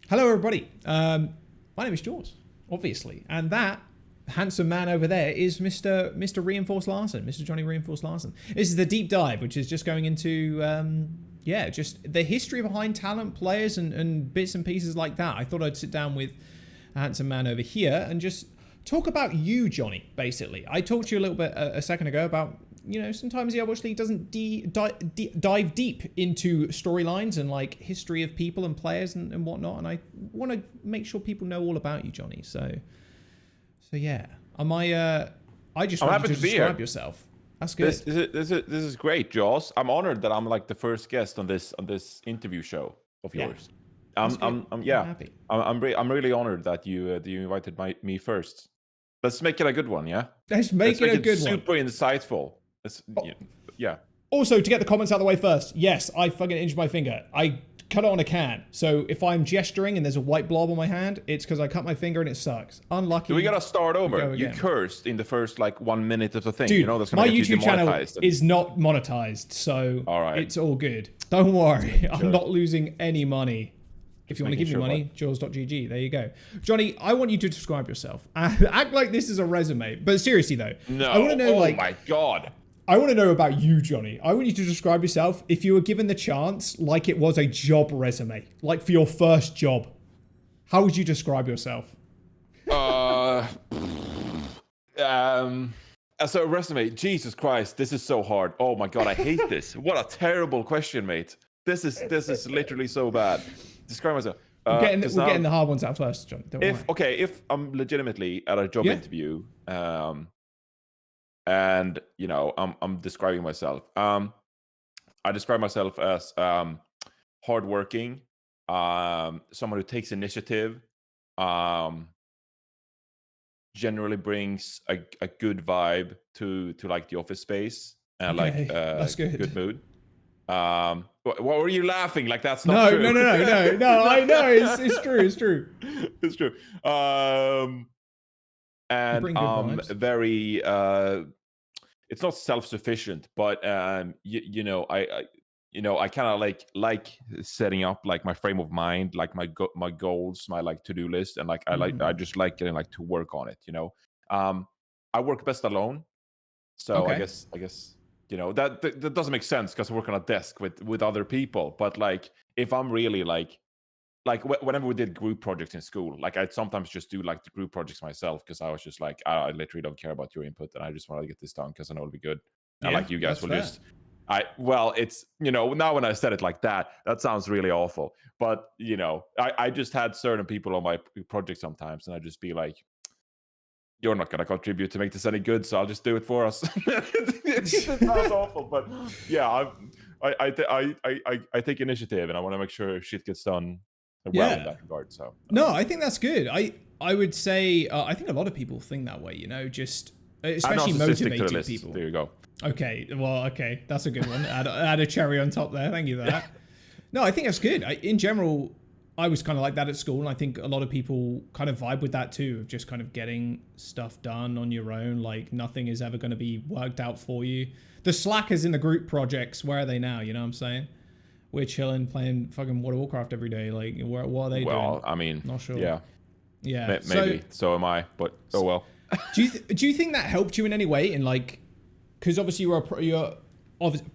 Hello, everybody. My name is Jaws, obviously, and that handsome man over there is Mr. Reinforced Larson, Mr. Johnny Reinforced Larson. This is the deep dive, which is just going into just the history behind talent, players, and bits and pieces like that. I thought I'd sit down with a handsome man over here and just talk about you, Johnny. Basically, I talked to you a little bit a second ago about, sometimes the Overwatch League doesn't dive deep into storylines and like history of people and players and whatnot, and I want to make sure people know all about you, Johnny. So yeah, I just I'm want happy you to to be describe here. yourself. That's good. This is great, Jaws. I'm honored that I'm like the first guest on this interview show of Yeah, yours. that's good. I'm Yeah. happy. I'm really honored that you invited me first. Let's make it a good one, yeah. Let's Let's make it make a it good one. super insightful. Oh, Yeah. also, to get the comments out of the way first, yes, I fucking injured my finger. I cut it on a can. So if I'm gesturing and there's a white blob on my hand, it's because I cut my finger and it sucks. Unlucky. Do we gotta start over? You again. cursed in the first like 1 minute of the thing. Dude, That's my gonna get you YouTube channel demonetized. is not monetized, so All right. it's all good. Don't worry, I'm sure. not losing any money. If you want to give me money, jaws.gg. There you go. Johnny, I want you to describe yourself. Act like this is a resume. But seriously, though. No. I want to know, oh my god. I want to know about you, Johnny. I want you to describe yourself if you were given the chance like it was a job resume. Like for your first job. How would you describe yourself? As a resume, Jesus Christ, this is so hard. Oh my god, I hate this. What a terrible question, mate. This is literally so bad. Describe myself. We're getting the hard ones out first, John. Don't worry. If I'm legitimately at a job interview, and I'm describing myself. I describe myself as hardworking, someone who takes initiative, generally brings a good vibe to like the office space and that's good mood. What were you laughing? Like that's not true. No. I know it's true. It's true. It's true. And very it's not self-sufficient, but I kind of like setting up like my frame of mind, like my goals, my like to-do list, and like I just like getting like to work on it. I work best alone, so Okay. I guess that doesn't make sense because I work on a desk with other people. But like if I'm really like whenever we did group projects in school, like I'd sometimes just do like the group projects myself because I was just like I literally don't care about your input and I just want to get this done because I know it'll be good. And like you guys will fair. just it's now when I said it like that sounds really awful. But I just had certain people on my project sometimes and I'd just be like, you're not going to contribute to make this any good, so I'll just do it for us. It sounds awful, but yeah, I take initiative and I want to make sure shit gets done well in that regard. So no, I think that's good. I would say I think a lot of people think that way. Just especially motivated people. There you go. Okay, that's a good one. Add a cherry on top there. Thank you for that. No, I think that's good. In general, I was kind of like that at school, and I think a lot of people kind of vibe with that too, of just kind of getting stuff done on your own. Like nothing is ever going to be worked out for you. The slackers in the group projects, where are they now? You know what I'm saying? We're chilling, playing fucking World of Warcraft every day. Like, what are they doing? Well, I mean, not sure. Yeah. Maybe. So am I. But oh well. do you think that helped you in any way? In like, because obviously you're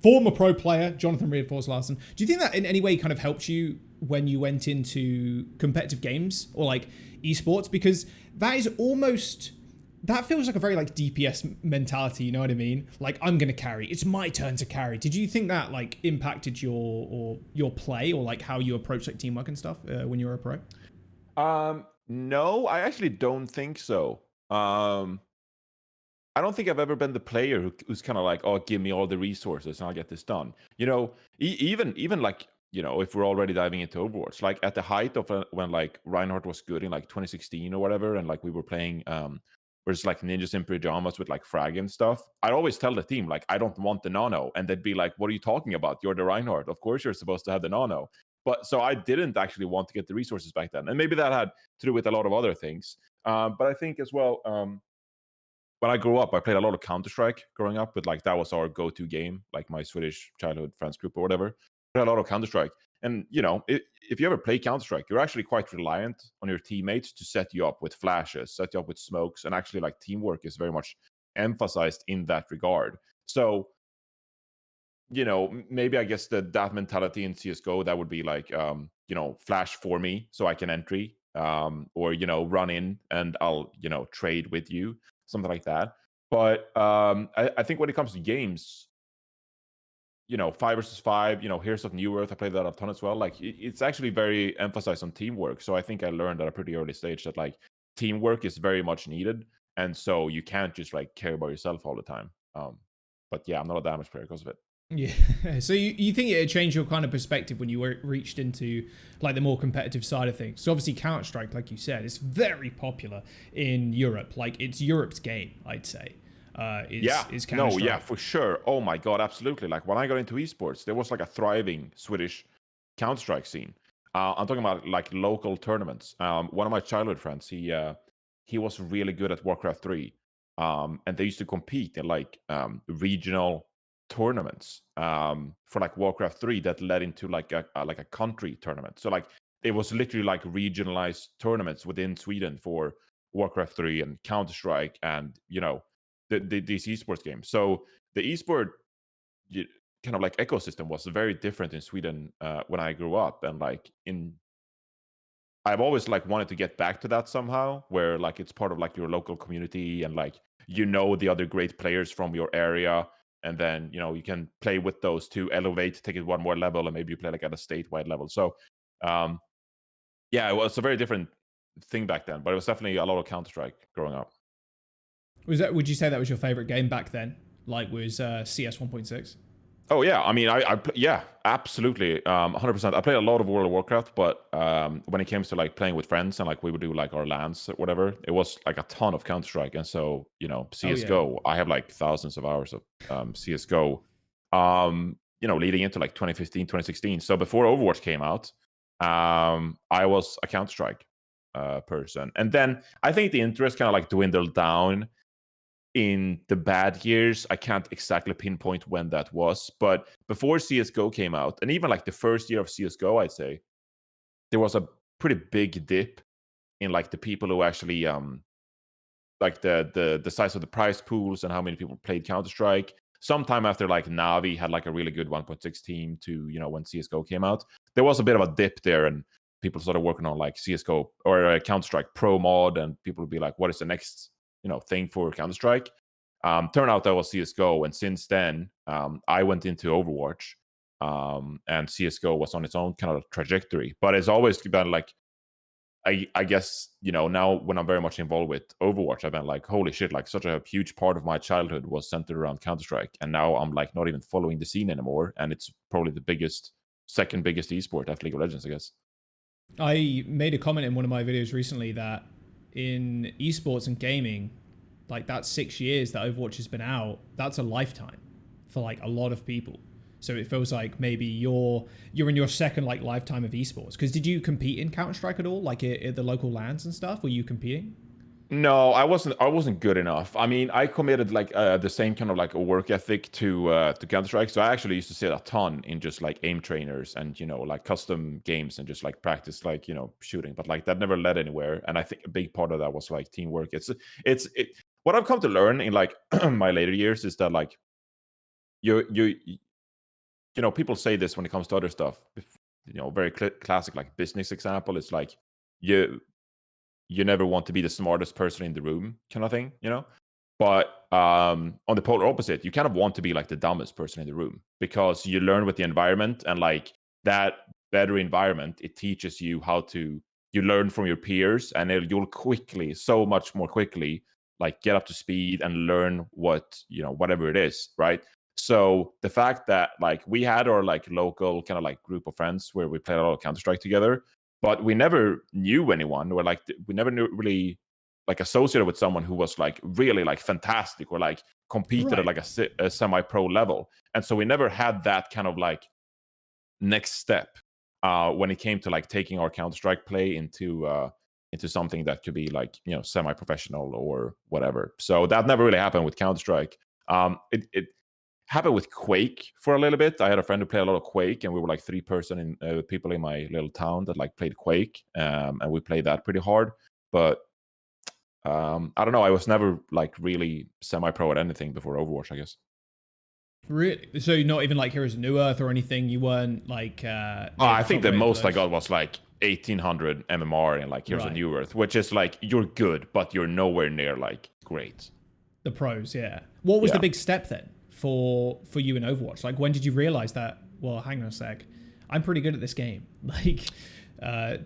former pro player, Jonathan Reinforced Larson. Do you think that in any way kind of helped you when you went into competitive games or like esports? Because that feels like a very like DPS mentality, you know what I mean? Like I'm gonna carry, it's my turn to carry. Did you think that like impacted your play or like how you approach like teamwork and stuff when you were a pro? No, I actually don't think so. I don't think I've ever been the player who's kind of like, oh, give me all the resources and I'll get this done. Even like, if we're already diving into Overwatch, like at the height of when like Reinhardt was good in like 2016 or whatever, and like we were playing whereas like ninjas in pajamas with like frag and stuff, I'd always tell the team like, I don't want the nano, and they'd be like, what are you talking about? You're the Reinhardt. Of course you're supposed to have the nano. But so I didn't actually want to get the resources back then, and maybe that had to do with a lot of other things. But I think as well. When I grew up, I played a lot of Counter-Strike growing up, but like that was our go-to game, like my Swedish childhood friends group or whatever. I played a lot of Counter-Strike. And if you ever play Counter Strike, you're actually quite reliant on your teammates to set you up with flashes, set you up with smokes, and actually like teamwork is very much emphasized in that regard. So maybe I guess that mentality in CS:GO, that would be like, flash for me so I can entry, or run in and I'll trade with you, something like that. But I think when it comes to games, 5 versus 5, Here's of New Earth, I played that a ton as well. Like it's actually very emphasized on teamwork. So I think I learned at a pretty early stage that like teamwork is very much needed, and so you can't just like care about yourself all the time. But yeah, I'm not a damage player because of it. Yeah. So you think it changed your kind of perspective when you reached into like the more competitive side of things? So obviously Counter Strike, like you said, is very popular in Europe. Like it's Europe's game, I'd say. Yeah, Is Counter no, yeah, Strike? for sure. Oh my god, absolutely. Like when I got into esports, there was like a thriving Swedish Counter Strike scene. I'm talking about like local tournaments. One of my childhood friends, he was really good at Warcraft 3, and they used to compete in like regional tournaments for like Warcraft 3 that led into like a country tournament. So like it was literally like regionalized tournaments within Sweden for Warcraft 3 and Counter Strike, and these esports games. So the esport kind of like ecosystem was very different in Sweden when I grew up, and like in I've always like wanted to get back to that somehow, where like it's part of like your local community, and like the other great players from your area, and then you can play with those to elevate, take it one more level, and maybe you play like at a statewide level. So um yeah, it was a very different thing back then, but it was definitely a lot of Counter Strike growing up. Was that? Would you say that was your favorite game back then? Like was CS 1.6? Oh yeah, I mean, yeah, absolutely, 100%. I played a lot of World of Warcraft, but when it comes to like playing with friends and like we would do like our LANs or whatever, it was like a ton of Counter Strike, and so Oh yeah. CS:GO. I have like thousands of hours of CS:GO, leading into like 2015, 2016. So before Overwatch came out, I was a Counter Strike person, and then I think the interest kind of like dwindled down in the bad years. I can't exactly pinpoint when that was, but before CS:GO came out, and even like the first year of CS:GO, I'd say there was a pretty big dip in like the people who actually like the size of the prize pools and how many people played Counter Strike. Sometime after like Navi had like a really good 1.6 team to when CS:GO came out, there was a bit of a dip there, and people started working on like CS:GO or Counter Strike Pro mod, and people would be like, "What is the next thing for Counter Strike?" Turned out that was CS:GO, and since then, I went into Overwatch, and CS:GO was on its own kind of trajectory. But it's always been like I guess now when I'm very much involved with Overwatch, I've been like, holy shit! Like such a huge part of my childhood was centered around Counter Strike, and now I'm like not even following the scene anymore, and it's probably the second biggest esport after League of Legends, I guess. I made a comment in one of my videos recently that in esports and gaming, like that 6 years that Overwatch has been out, that's a lifetime for like a lot of people. So it feels like maybe you're in your second like lifetime of esports. Because did you compete in Counter Strike at all, like at the local lands and stuff? Were you competing? No, I wasn't. I wasn't good enough. I mean, I committed like the same kind of like a work ethic to Counter Strike. So I actually used to sit a ton in just like aim trainers and like custom games and just like practice like shooting. But like that never led anywhere. And I think a big part of that was like teamwork. What I've come to learn in like my later years is that like people say this when it comes to other stuff. Very classic like business example is like you you never want to be the smartest person in the room kind of thing. But on the polar opposite, you kind of want to be like the dumbest person in the room, because you learn with the environment, and like that better environment, it teaches you how to you learn from your peers, and you'll quickly, so much more quickly, like get up to speed and learn whatever it is, right? So the fact that like we had our like local kind of like group of friends where we played a lot of Counter Strike together, but we never knew anyone, or like we never knew really like associated with someone who was like really like fantastic, or like competed at Right. like a semi-pro level. And so we never had that kind of like next step when it came to like taking our Counter-Strike play into something that could be like semi-professional or whatever. So that never really happened with Counter-Strike. It happened with Quake for a little bit. I had a friend who played a lot of Quake, and we were like people in my little town that like played Quake, and we played that pretty hard. But I don't know. I was never like really semi-pro at anything before Overwatch, I guess. Really? So you're not even like Heroes of New Earth or anything? You weren't like near I the think top the rated for most I those? got was like 1800 MMR and like Here's a Right. New Earth, which is like you're good, but you're nowhere near like great. The pros, yeah. What was the Yeah. big step then for you in Overwatch? Like, when did you realize that? Well, hang on a sec, I'm pretty good at this game. Like,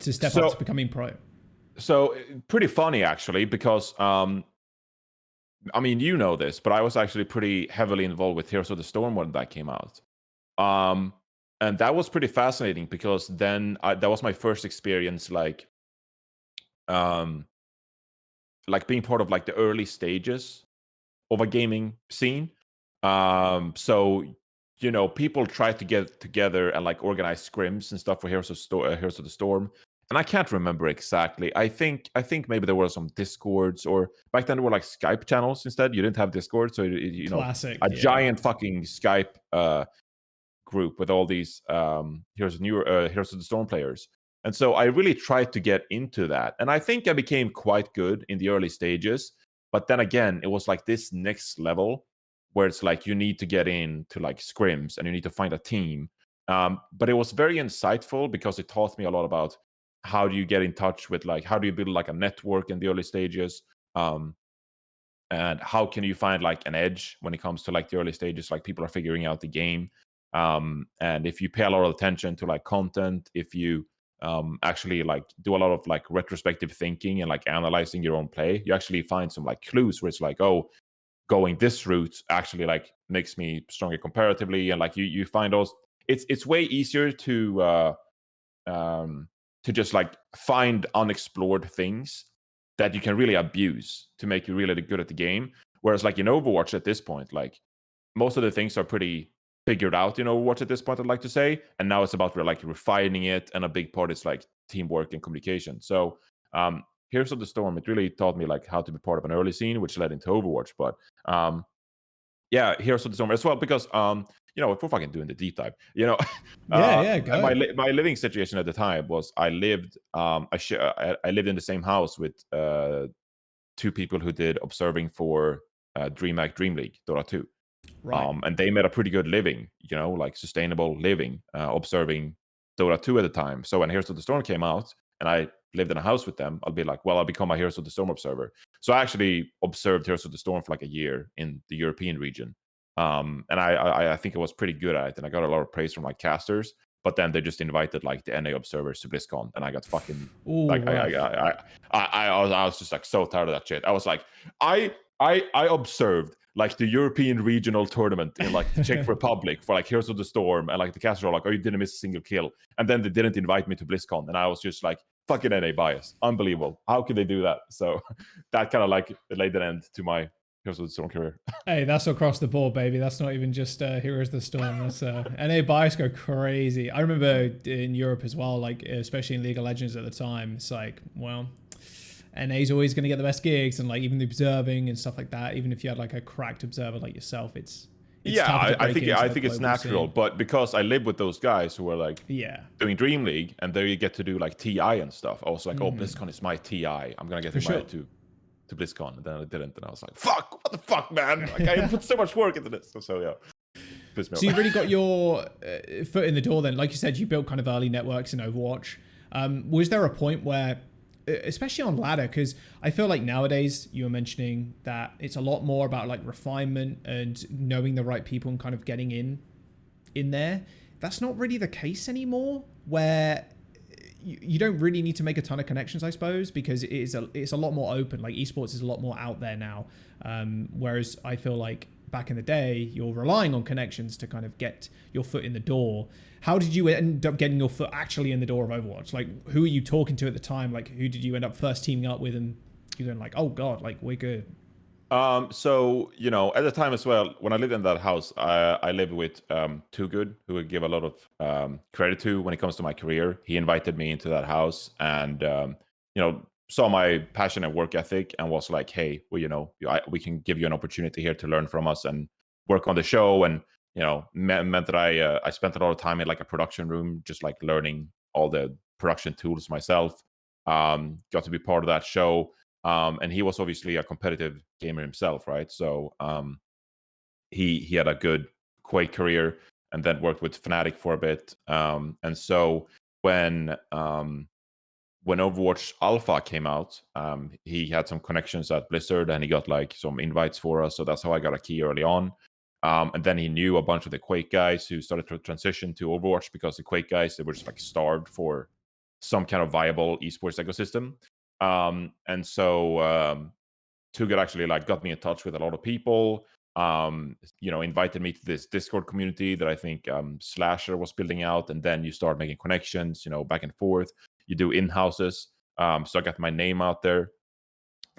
to step up to So becoming pro. so pretty funny actually because I mean you know this, but I was actually pretty heavily involved with Heroes of the Storm when that came out. Um, and that was pretty fascinating because then that was my first experience um like being part of like the early stages of a gaming scene. So people try to get together and like organize scrims and stuff for Heroes of the Storm. And I can't remember exactly. I think maybe there were some Discords, or back then there were like Skype channels instead. You didn't have Discord, so Classic, a yeah. giant fucking Skype group with all these Heroes of the Storm players. And so I really tried to get into that. And I think I became quite good in the early stages. But then again, it was like this next level where it's like you need to get into like scrims and you need to find a team. But it was very insightful because it taught me a lot about how do you get in touch with, like, how do you build like a network in the early stages. And how can you find like an edge when it comes to like the early stages, like people are figuring out the game. And if you pay a lot of attention to like content, if you actually like do a lot of like retrospective thinking and like analyzing your own play, you actually find some like clues where it's like, oh, going this route actually like makes me stronger comparatively. And like you find those, it's way easier um to just like find unexplored things that you can really abuse to make you really good at the game. Whereas like in Overwatch at this point, like most of the things are pretty figured out in Overwatch at this point, I'd like to say. And now it's about like refining it. And a big part is like teamwork and communication. So Heroes of the Storm, it really taught me like how to be part of an early scene, which led into Overwatch. But yeah, Heroes of the Storm as well, because if we're fucking doing the deep dive, Yeah, yeah, go. my living situation at the time was I lived I lived in the same house with two people who did observing for DreamHack Dream League Dota 2. Right. And they made a pretty good living, like sustainable living, observing Dota 2 at the time. So when Heroes of the Storm came out and I lived in a house with them, I'll be like, well, I'll become a Heroes of the Storm observer. So I actually observed Heroes of the Storm for like a year in the European region. And I think I was pretty good at it. And I got a lot of praise from like casters. But then they just invited like the NA observers to BlizzCon, and I got fucking Ooh, like rough. I was just like so tired of that shit. I was like, I observed like the European regional tournament in like the Czech Republic for like Heroes of the Storm, and like the casters are like, oh, you didn't miss a single kill, and then they didn't invite me to BlizzCon, and I was just like, fucking NA bias, unbelievable. How could they do that? So that kind of like laid an end to my Heroes of the Storm career. Hey, that's across the board, baby. That's not even just Heroes of the Storm. That's NA bias go crazy. I remember in Europe as well, like especially in League of Legends at the time. It's like, well, NA's always going to get the best gigs, and like even the observing and stuff like that. Even if you had like a cracked observer like yourself, it's Yeah, tougher to I break think into I the think it's global natural, scene. but because I live with those guys who are like Yeah, doing Dream League, and there you get to do like TI and stuff. I was like, oh, BlizzCon is my TI. I'm gonna get for sure. invited to BlizzCon, and then I didn't, and I was like, fuck, what the fuck, man? Like I put so much work into this. So yeah, pissed me So you off. really got your foot in the door then. Like you said, you built kind of early networks in Overwatch. Was there a point where, especially on ladder, because I feel like nowadays you were mentioning that it's a lot more about like refinement and knowing the right people and kind of getting in there. That's not really the case anymore, where you don't really need to make a ton of connections, I suppose, because it's a lot more open. Like esports is a lot more out there now. Whereas I feel like back in the day, you're relying on connections to kind of get your foot in the door. How did you end up getting your foot actually in the door of Overwatch? Like, who are you talking to at the time? Like, who did you end up first teaming up with? And you're going like, oh God, like we're good. So at the time as well, when I lived in that house, I lived with Too Good, who would give a lot of credit to when it comes to my career. He invited me into that house, and saw my passion and work ethic, and was like, "Hey, well, we can give you an opportunity here to learn from us and work on the show." And meant that I spent a lot of time in like a production room, just like learning all the production tools myself. Got to be part of that show. And he was obviously a competitive gamer himself, right? So he had a good Quake career, and then worked with Fnatic for a bit. And so when Overwatch Alpha came out, he had some connections at Blizzard, and he got like some invites for us. So that's how I got a key early on. And then he knew a bunch of the Quake guys who started to transition to Overwatch, because the Quake guys, they were just like starved for some kind of viable esports ecosystem. And so Too Good actually like got me in touch with a lot of people. Invited me to this Discord community that I think Slasher was building out, and then you start making connections, back and forth. You do in-houses. So I got my name out there,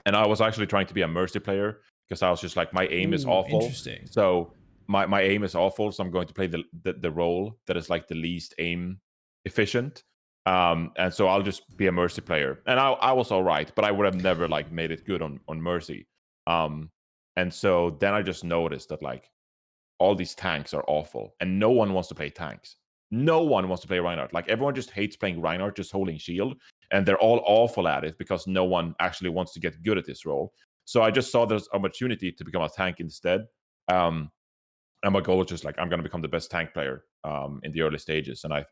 and I was actually trying to be a Mercy player, because I was just like, my aim is Ooh, awful. interesting. So my aim is awful, so I'm going to play the role that is like the least aim efficient. And so I'll just be a Mercy player. And I was all right, but I would have never like made it good on Mercy. Um, and so then I just noticed that like all these tanks are awful, and no one wants to play tanks. No one wants to play Reinhardt. Like everyone just hates playing Reinhardt, just holding shield, and they're all awful at it because no one actually wants to get good at this role. So I just saw there's opportunity to become a tank instead. And my goal was just like, I'm going to become the best tank player in the early stages, and I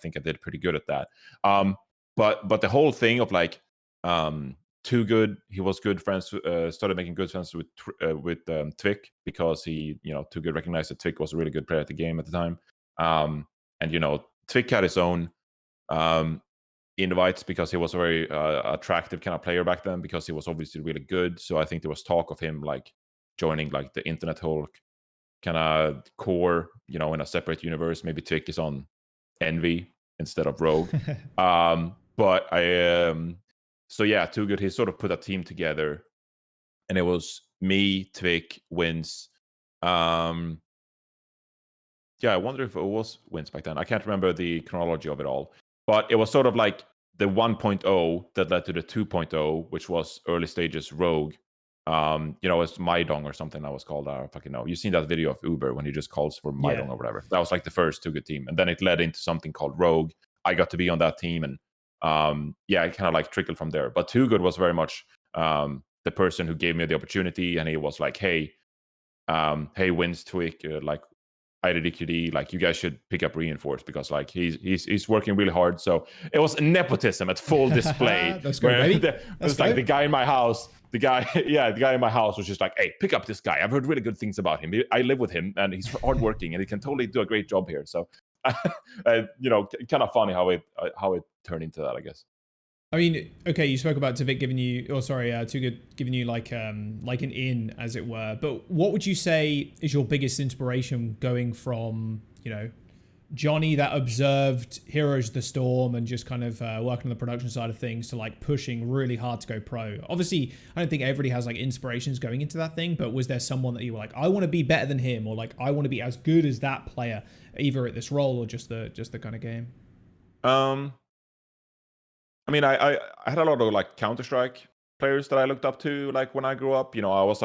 think I did pretty good at that. But the whole thing of like Too Good, he was good friends, started making good friends with Twick, because Too Good recognized that Twick was a really good player at the game at the time. And Twick had his own um, invites, because he was a very attractive kind of player back then, because he was obviously really good. So I think there was talk of him like joining like the Internet Hulk kind of core, in a separate universe. Maybe Twick is on Envy instead of Rogue. But so yeah, Too Good. He sort of put a team together, and it was me, Twick, Wins. Yeah, I wonder if it was Wins back then. I can't remember the chronology of it all, but it was sort of like the 1.0 that led to the 2.0, which was early stages Rogue. It's Maidong or something that was called. I don't fucking know. You've seen that video of Uber when he just calls for Yeah. Maidong or whatever. That was like the first Too Good team, and then it led into something called Rogue. I got to be on that team, and yeah, it kind of like trickled from there. But Too Good was very much the person who gave me the opportunity, and he was like, hey, Wins, Twick, like IDDQD, like you guys should pick up Reinforce, because like he's working really hard. So it was nepotism at full display. Let's go, Where baby. it Let's was like go. the guy in my house, the guy in my house was just like, hey, pick up this guy. I've heard really good things about him. I live with him, and he's hardworking, and he can totally do a great job here. So, kind of funny how it turned into that, I guess. I mean, okay, you spoke about Tavik giving you, or sorry, Too Good giving you like an in, as it were. But what would you say is your biggest inspiration going from, Johnny that observed Heroes of the Storm and just kind of working on the production side of things, to like pushing really hard to go pro? Obviously, I don't think everybody has like inspirations going into that thing, but was there someone that you were like, I want to be better than him, or like I want to be as good as that player, either at this role or just the kind of game? Um, I mean, I had a lot of like Counter Strike players that I looked up to, like when I grew up. I was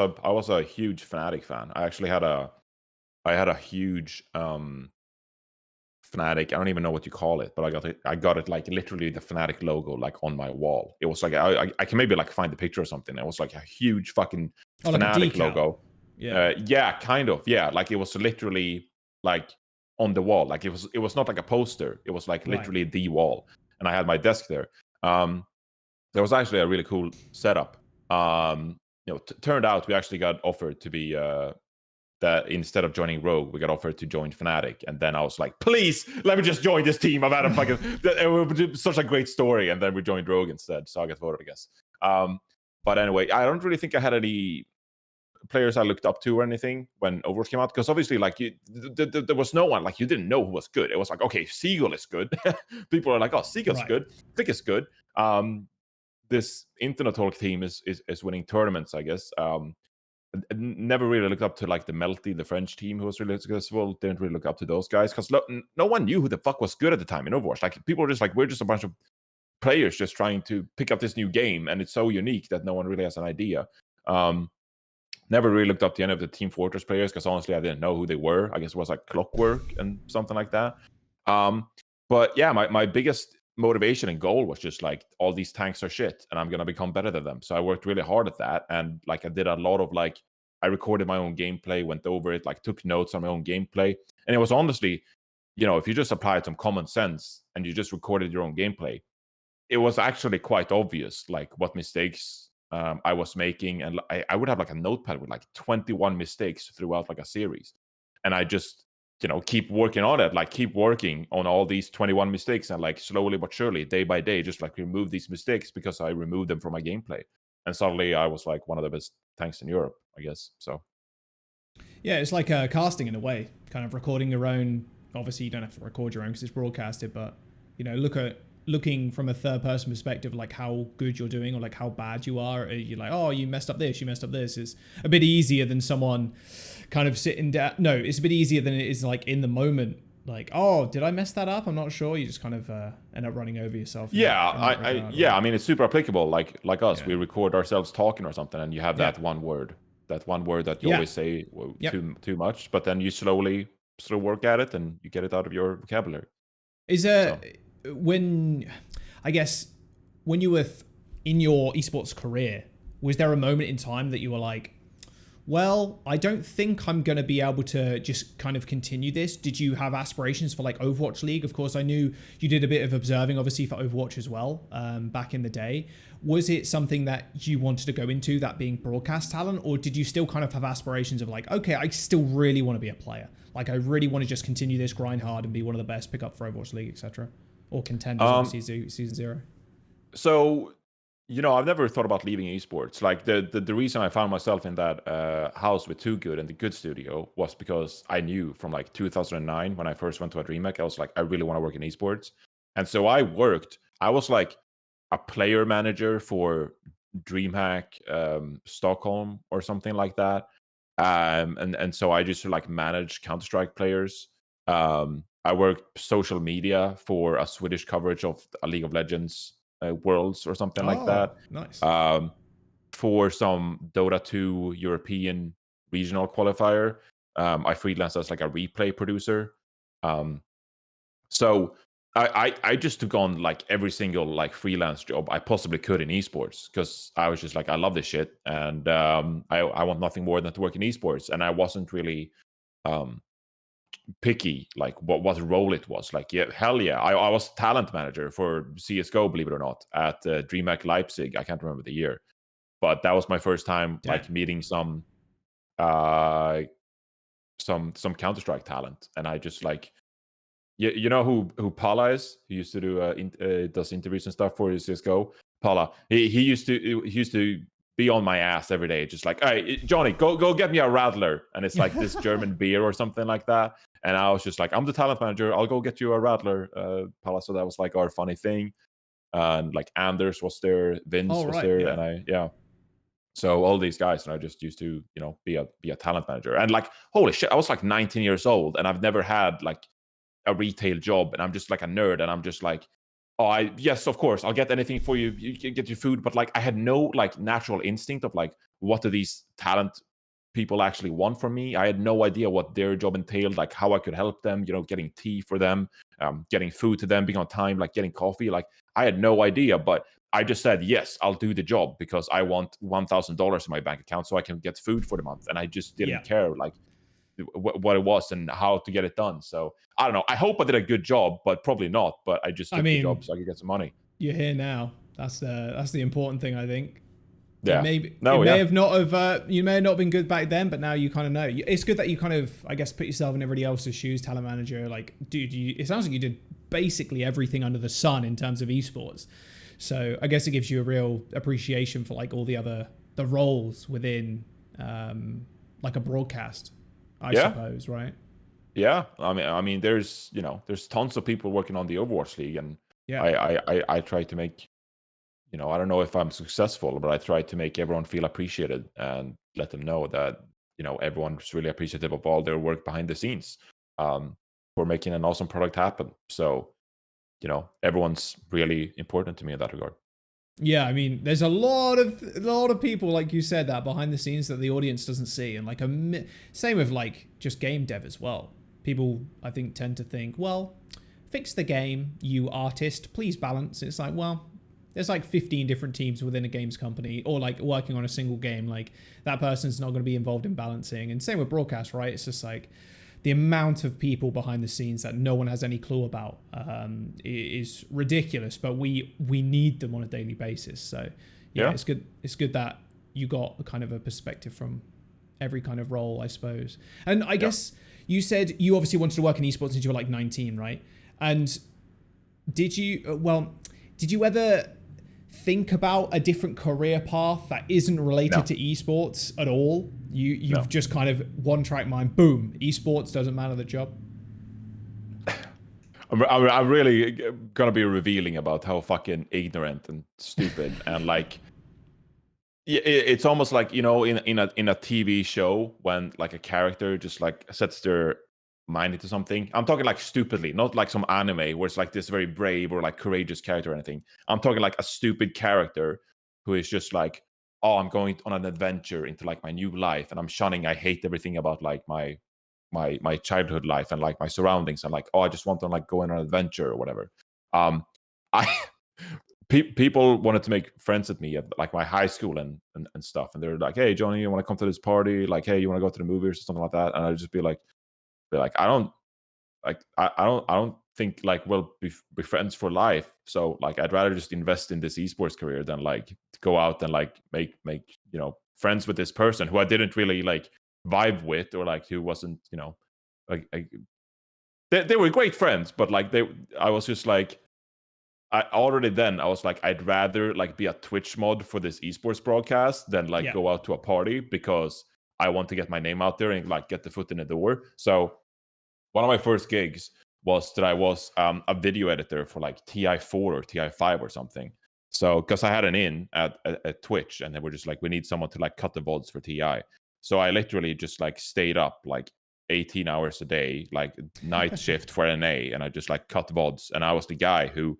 a huge Fnatic fan. I had a huge Fnatic. I don't even know what you call it, but I got it like literally the Fnatic logo like on my wall. It was like I can maybe like find the picture or something. It was like a huge fucking Oh, like a Fnatic decal. logo. Yeah. Yeah, kind of. Yeah, like it was literally like on the wall. Like it was not like a poster. It was like Right. literally the wall, and I had my desk there. There was actually a really cool setup. Turned out we actually got offered to be that instead of joining Rogue, we got offered to join Fnatic, and then I was like, please let me just join this team. I've had a fucking it would be such a great story, and then we joined Rogue instead, so I got voted, I guess. But anyway, I don't really think I had any players I looked up to or anything when Overwatch came out, because obviously like there was no one, like you didn't know who was good. It was like, okay, Seagull is good. People are like, oh, Seagull's Right. good, Thick is good. This Internet Talk team is winning tournaments, I guess. Never really looked up to like the Melty, the French team, who was really successful. Didn't really look up to those guys, because no one knew who the fuck was good at the time in Overwatch. Like people were just like, we're just a bunch of players just trying to pick up this new game, and it's so unique that no one really has an idea. Never really looked up to any of the Team Fortress players because honestly, I didn't know who they were. I guess it was like Clockwork and something like that. Um, but yeah, my biggest motivation and goal was just like all these tanks are shit, and I'm gonna become better than them. So I worked really hard at that, and like I did a lot of like I recorded my own gameplay, went over it, like took notes on my own gameplay, and it was honestly, if you just applied some common sense and you just recorded your own gameplay, it was actually quite obvious, like what mistakes I was making, and I would have like a notepad with like 21 mistakes throughout like a series, and I just keep working on it, like keep working on all these 21 mistakes, and like slowly but surely, day by day, just like remove these mistakes because I removed them from my gameplay, and suddenly I was like one of the best tanks in Europe, I guess. So Yeah, it's like casting in a way, kind of recording your own. Obviously, you don't have to record your own because it's broadcasted, but looking from a third person perspective, like how good you're doing or like how bad you are. You're like, oh, you messed up this, you messed up this. Is a bit easier than someone kind of sitting down. No, it's a bit easier than it is like in the moment. Like, oh, did I mess that up? I'm not sure. You just kind of end up running over yourself in yeah, that regard, right? I mean, it's super applicable. Like us, Yeah. we record ourselves talking or something, and you have Yeah. that one word that you Yeah. always say Yep. too much, but then you slowly work at it, and you get it out of your vocabulary. Is there So when I guess when you were in your esports career, was there a moment in time that you were like, well, I don't think I'm going to be able to just kind of continue this? Did you have aspirations for like Overwatch League? Of course, I knew you did a bit of observing, obviously, for Overwatch as well, back in the day. Was it something that you wanted to go into, that being broadcast talent? Or did you still kind of have aspirations of like, okay, I still really want to be a player? Like, I really want to just continue this, grind hard, and be one of the best, pick up for Overwatch League, etc. Or contenders, um obviously, season zero. so I've never thought about leaving esports. Like the reason I found myself in that house with Too Good and the Good Studio was because I knew from like 2009 when I first went to a DreamHack, I was like, I really want to work in esports, and so I was like a player manager for DreamHack Stockholm or something like that, and so I just like manage Counter Strike players. I worked social media for a Swedish coverage of a League of Legends Worlds or something like Oh, that. nice. Um, for some Dota 2 European regional qualifier, I freelanced as like a replay producer. Um, so I just took on like every single like freelance job I possibly could in esports because I was just like I love this shit, and I want nothing more than to work in esports, and I wasn't really um picky like what role it was. Like, yeah, hell yeah, I was talent manager for CSGO, believe it or not, at DreamHack Leipzig. I can't remember the year, but that was my first time Damn. like meeting uh some Counter-Strike talent, and I just like, you know who Pala is? He used to do does interviews and stuff for CS:GO. Pala. He used to be on my ass every day, just like, hey Johnny, go get me a Radler, and it's like this German beer or something like that. And I was just like, I'm the talent manager. I'll go get you a Radler, Pala. So that was like our funny thing. And like Anders was there, Vince All was right. there, Yeah. and yeah. So all these guys, and I just used to, be a talent manager. And like, holy shit, I was like 19 years old, and I've never had like a retail job, and I'm just like a nerd, and I'm just like, oh, yes, of course, I'll get anything for you. You can get your food, but like I had no like natural instinct of like what do these talent people actually want from me. I had no idea what their job entailed, like how I could help them, getting tea for them, getting food to them, being on time, like getting coffee. Like I had no idea, but I just said yes, I'll do the job because I want $1,000 in my bank account so I can get food for the month, and I just Yeah. didn't care like what it was and how to get it done. So I don't know. I hope I did a good job, but probably not. But I just I took the job mean, so I could get some money. you're here now. That's the important thing, I think. It Yeah. it No. may Yeah. have not have you may have not been good back then, but now you kind of know. It's good that you kind of, I guess, put yourself in everybody else's shoes, talent manager. Like, dude, it sounds like you did basically everything under the sun in terms of esports. So I guess it gives you a real appreciation for like all the roles within like a broadcast, I Yeah. suppose, right? Yeah. I mean, there's tons of people working on the Overwatch League, and Yeah. I try to make, I don't know if I'm successful, but I try to make everyone feel appreciated and let them know that everyone's really appreciative of all their work behind the scenes, um, for making an awesome product happen. So everyone's really important to me in that regard. Yeah, I mean, there's a lot of people, like you said, that behind the scenes that the audience doesn't see, and like same with like just game dev as well. People, I think, tend to think, well, fix the game, you artist, please balance. It's like, well, there's like 15 different teams within a games company, or like working on a single game. Like that person's not going to be involved in balancing. And same with broadcast, right? It's just like the amount of people behind the scenes that no one has any clue about is ridiculous. But we need them on a daily basis. So yeah, Yeah. it's good. It's good that you got a kind of a perspective from every kind of role, I suppose. And I Yeah. guess you said you obviously wanted to work in esports since you were like 19, right? And did you ever think about a different career path that isn't related No. to esports at all? You've No. just kind of one track mind, boom, esports doesn't matter the job. I'm really gonna be revealing about how fucking ignorant and stupid and like it's almost like in a TV show when like a character just like sets their mind into something. I'm talking like stupidly, not like some anime where it's like this very brave or like courageous character or anything. I'm talking like a stupid character who is just like, oh, I'm going on an adventure into like my new life, and I hate everything about like my childhood life and like my surroundings, and like, oh, I just want to like go on an adventure or whatever. I people wanted to make friends with me at like my high school and stuff, and they're like, hey Johnny, you want to come to this party, like, hey, you want to go to the movies or something like that, and I'd just be like, I don't like I don't think like we'll be friends for life, so like I'd rather just invest in this esports career than like go out and like make friends with this person who I didn't really like vibe with, or like who wasn't like they were great friends, but like I was just like, I was like, I'd rather like be a Twitch mod for this esports broadcast than like Yeah. go out to a party, because I want to get my name out there and like get the foot in the door. So one of my first gigs was that I was a video editor for like TI4 or TI5 or something. So because I had an in at Twitch, and they were just like, we need someone to like cut the VODs for TI. So I literally just like stayed up like 18 hours a day, like night shift for NA, and I just like cut VODs. And I was the guy who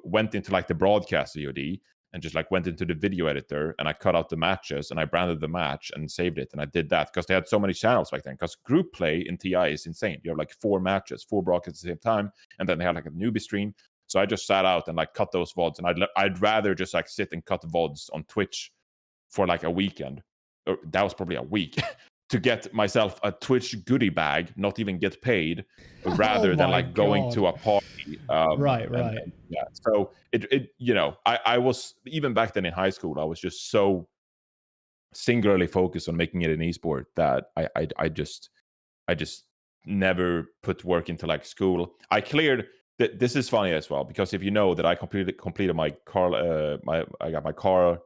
went into like the broadcast VOD and just like went into the video editor, and I cut out the matches and I branded the match and saved it. And I did that because they had so many channels back then. Because group play in TI is insane. You have like 4 matches, 4 broadcasts at the same time, and then they had like a newbie stream. So I just sat out and like cut those VODs, and I'd rather just like sit and cut VODs on Twitch for like a weekend, or that was probably a week, to get myself a Twitch goodie bag, not even get paid, Oh rather than my like going god. to a party. Right, And, right. and yeah, so I was, even back then in high school, I was just so singularly focused on making it an esport that I just never put work into like school. I cleared. This is funny as well, because if you know that I completed my car, I got my car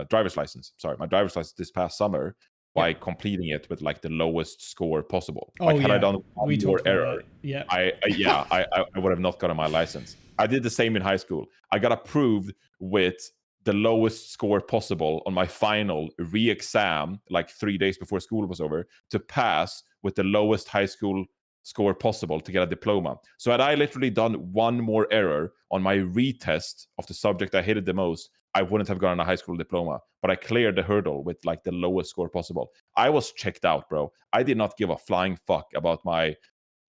driver's license. Sorry, my driver's license this past summer Yeah. by completing it with like the lowest score possible. Like Oh had I yeah. done We one more talked about error, that. Yeah. I would have not gotten my license. I did the same in high school. I got approved with the lowest score possible on my final re-exam, like 3 days before school was over, to pass with the lowest high school score possible to get a diploma. So had I literally done one more error on my retest of the subject I hated the most, I wouldn't have gotten a high school diploma. But I cleared the hurdle with like the lowest score possible. I was checked out, bro. I did not give a flying fuck about my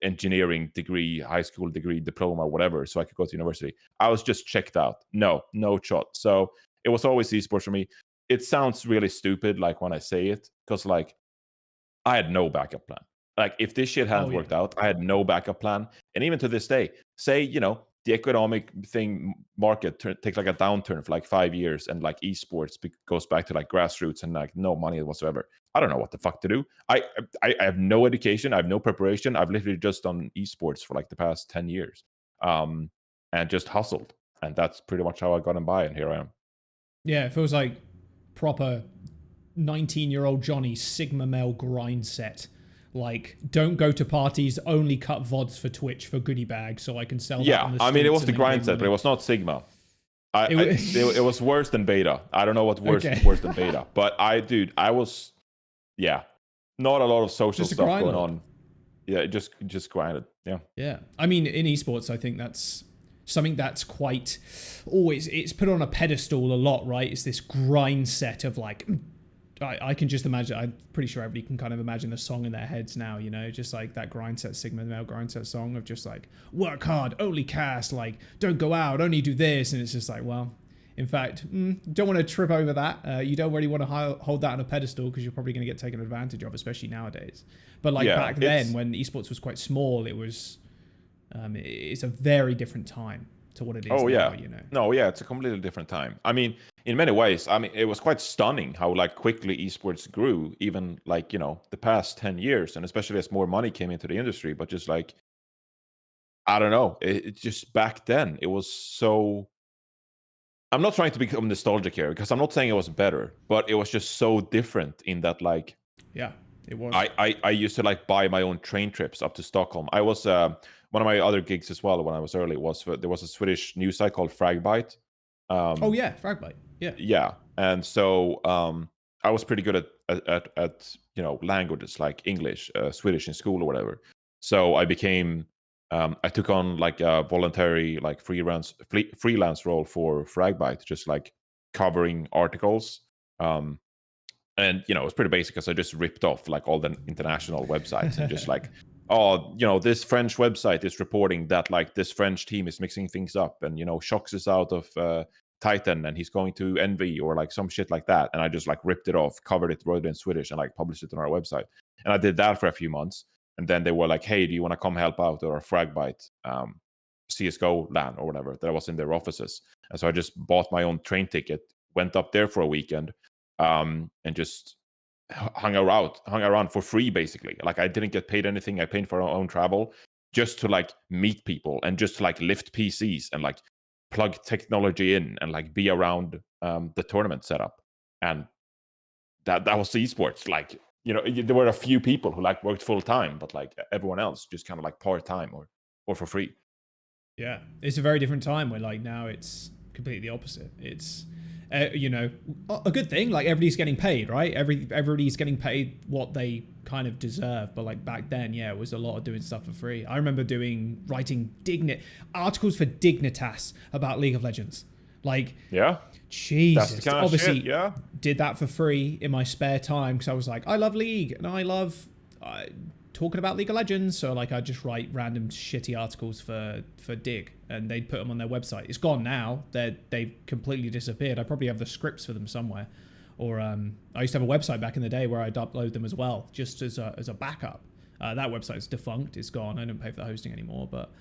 engineering degree, high school degree, diploma, whatever, so I could go to university. I was just checked out. No shot. So it was always esports for me. It sounds really stupid, like when I say it, because like I had no backup plan. Like if this shit Oh hadn't yeah. worked out, I had no backup plan. And even to this day, say the economic market takes like a downturn for like 5 years, and like esports goes back to like grassroots and like no money whatsoever. I don't know what the fuck to do. I have no education. I have no preparation. I've literally just done esports for like the past 10 years, and just hustled. And that's pretty much how I got by. And here I am. Yeah, it feels like proper 19-year-old Johnny Sigma male grind set. Like, don't go to parties, only cut VODs for Twitch for goodie bags so I can sell that on Yeah, the I mean, it streets was and the then grind gain set, but it money. was not Sigma. It was It was worse than beta. I don't know what okay. worse than beta, but dude, I was, yeah, not a lot of social Just a stuff grind going lord. on. Yeah, just grinded. Yeah, Yeah. I mean, in esports, I think that's something that's quite always it's put on a pedestal a lot, right? It's this grind set of like I can just imagine. I'm pretty sure everybody can kind of imagine the song in their heads now. Just like that grind set, Sigma male grind set song of just like work hard, only cast, like don't go out, only do this, and it's just like, well, in fact, don't want to trip over that. You don't really want to hold that on a pedestal because you're probably going to get taken advantage of, especially nowadays. But like Yeah, back then, when esports was quite small, it was it's a very different time to what it is oh now. yeah. No, yeah, it's a completely different time. I mean, in many ways, I mean, it was quite stunning how like quickly esports grew, even like, the past 10 years, and especially as more money came into the industry. But just like, I don't know, it just back then, it was so. I'm not trying to become nostalgic here because I'm not saying it was better, but it was just so different in that like Yeah, it was. I used to like buy my own train trips up to Stockholm. I was one of my other gigs as well when I was early was there was a Swedish news site called Fragbite. Oh Um, yeah, Fragbite. Yeah. yeah, and so I was pretty good at languages like English, Swedish in school or whatever. So I became I took on like a voluntary like freelance role for Fragbite, just like covering articles. Um, and it was pretty basic because I just ripped off like all the international websites and just like, oh, this French website is reporting that like this French team is mixing things up, and Shox is out of Titan and he's going to Envy or like some shit like that, and I just like ripped it off, covered it, wrote it in Swedish, and like published it on our website. And I did that for a few months, and then they were like, hey, do you want to come help out at our Fragbite CS:GO LAN or whatever that was in their offices? And so I just bought my own train ticket, went up there for a weekend, and just hung around for free basically. Like I didn't get paid anything. I paid for our own travel just to like meet people and just to like lift PCs and like plug technology in and like be around the tournament setup. And that was esports. Like there were a few people who like worked full time, but like everyone else just kind of like part time or for free. Yeah, it's a very different time where like now it's completely the opposite. It's a good thing. Like everybody's getting paid, right? Everybody's getting paid what they kind of deserve. But like back then, yeah, it was a lot of doing stuff for free. I remember writing articles for Dignitas about League of Legends. Like, Yeah, that's the Jesus, kind of obviously shit. Yeah, did that for free in my spare time because I was like, I love League and I love talking about League of Legends. So like I just write random shitty articles for Dig, and they'd put them on their website. It's gone now. They've completely disappeared. I probably have the scripts for them somewhere. Or I used to have a website back in the day where I'd upload them as well, just as a backup. That website's defunct. It's gone. I don't pay for the hosting anymore. But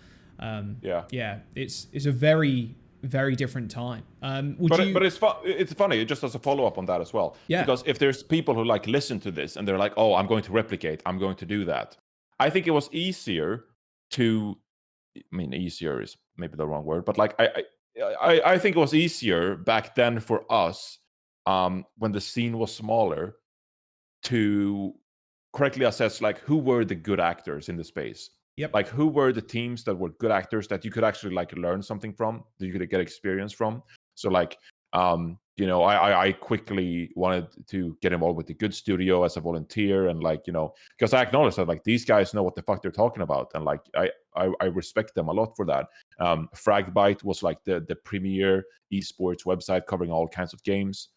yeah. yeah, it's a very very different time. But it's funny just as a follow up on that as well, Yeah. because if there's people who like listen to this and they're like, oh, I'm going to replicate, I'm going to do that. I think it was easier to, I mean, easier is maybe the wrong word, but like I think it was easier back then for us, when the scene was smaller, to correctly assess like who were the good actors in the space. Yep. Like who were the teams that were good actors that you could actually like learn something from, that you could get experience from. So like I quickly wanted to get involved with the good studio as a volunteer, and like because I acknowledge that like these guys know what the fuck they're talking about, and like I respect them a lot for that. Fragbite was like the premier esports website covering all kinds of games.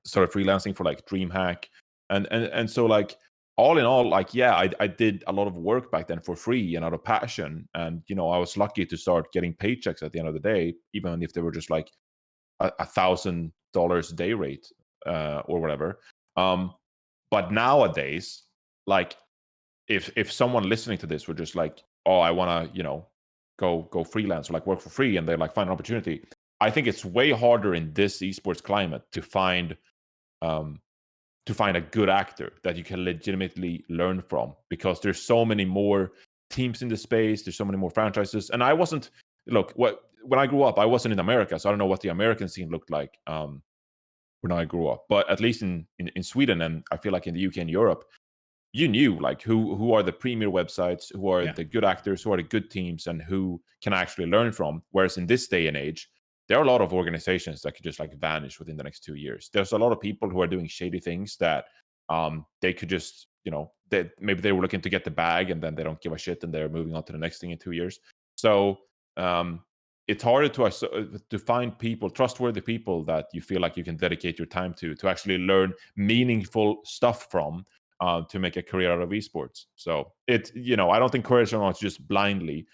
Started freelancing for like DreamHack, and so like all in all, like yeah, I did a lot of work back then for free and out of passion, and I was lucky to start getting paychecks at the end of the day, even if they were just like $1,000 day rate or whatever. But nowadays, like if someone listening to this were just like, oh, I want to go freelance or like work for free, and they like find an opportunity, I think it's way harder in this esports climate um, to find a good actor that you can legitimately learn from, because there's so many more teams in the space, there's so many more franchises. And I wasn't look what when I grew up, I wasn't in America, so I don't know what the American scene looked like when I grew up. But at least in Sweden, and I feel like in the UK and Europe, you knew like who are the premier websites, who are Yeah. the good actors, who are the good teams, and who can actually learn from. Whereas in this day and age, there are a lot of organizations that could just like vanish within the next 2 years. There's a lot of people who are doing shady things that they could just maybe they were looking to get the bag, and then they don't give a shit, and they're moving on to the next thing in 2 years. So um, it's harder to find people, trustworthy people that you feel like you can dedicate your time to actually learn meaningful stuff from, to make a career out of esports. So I don't encourage anyone to just blindly,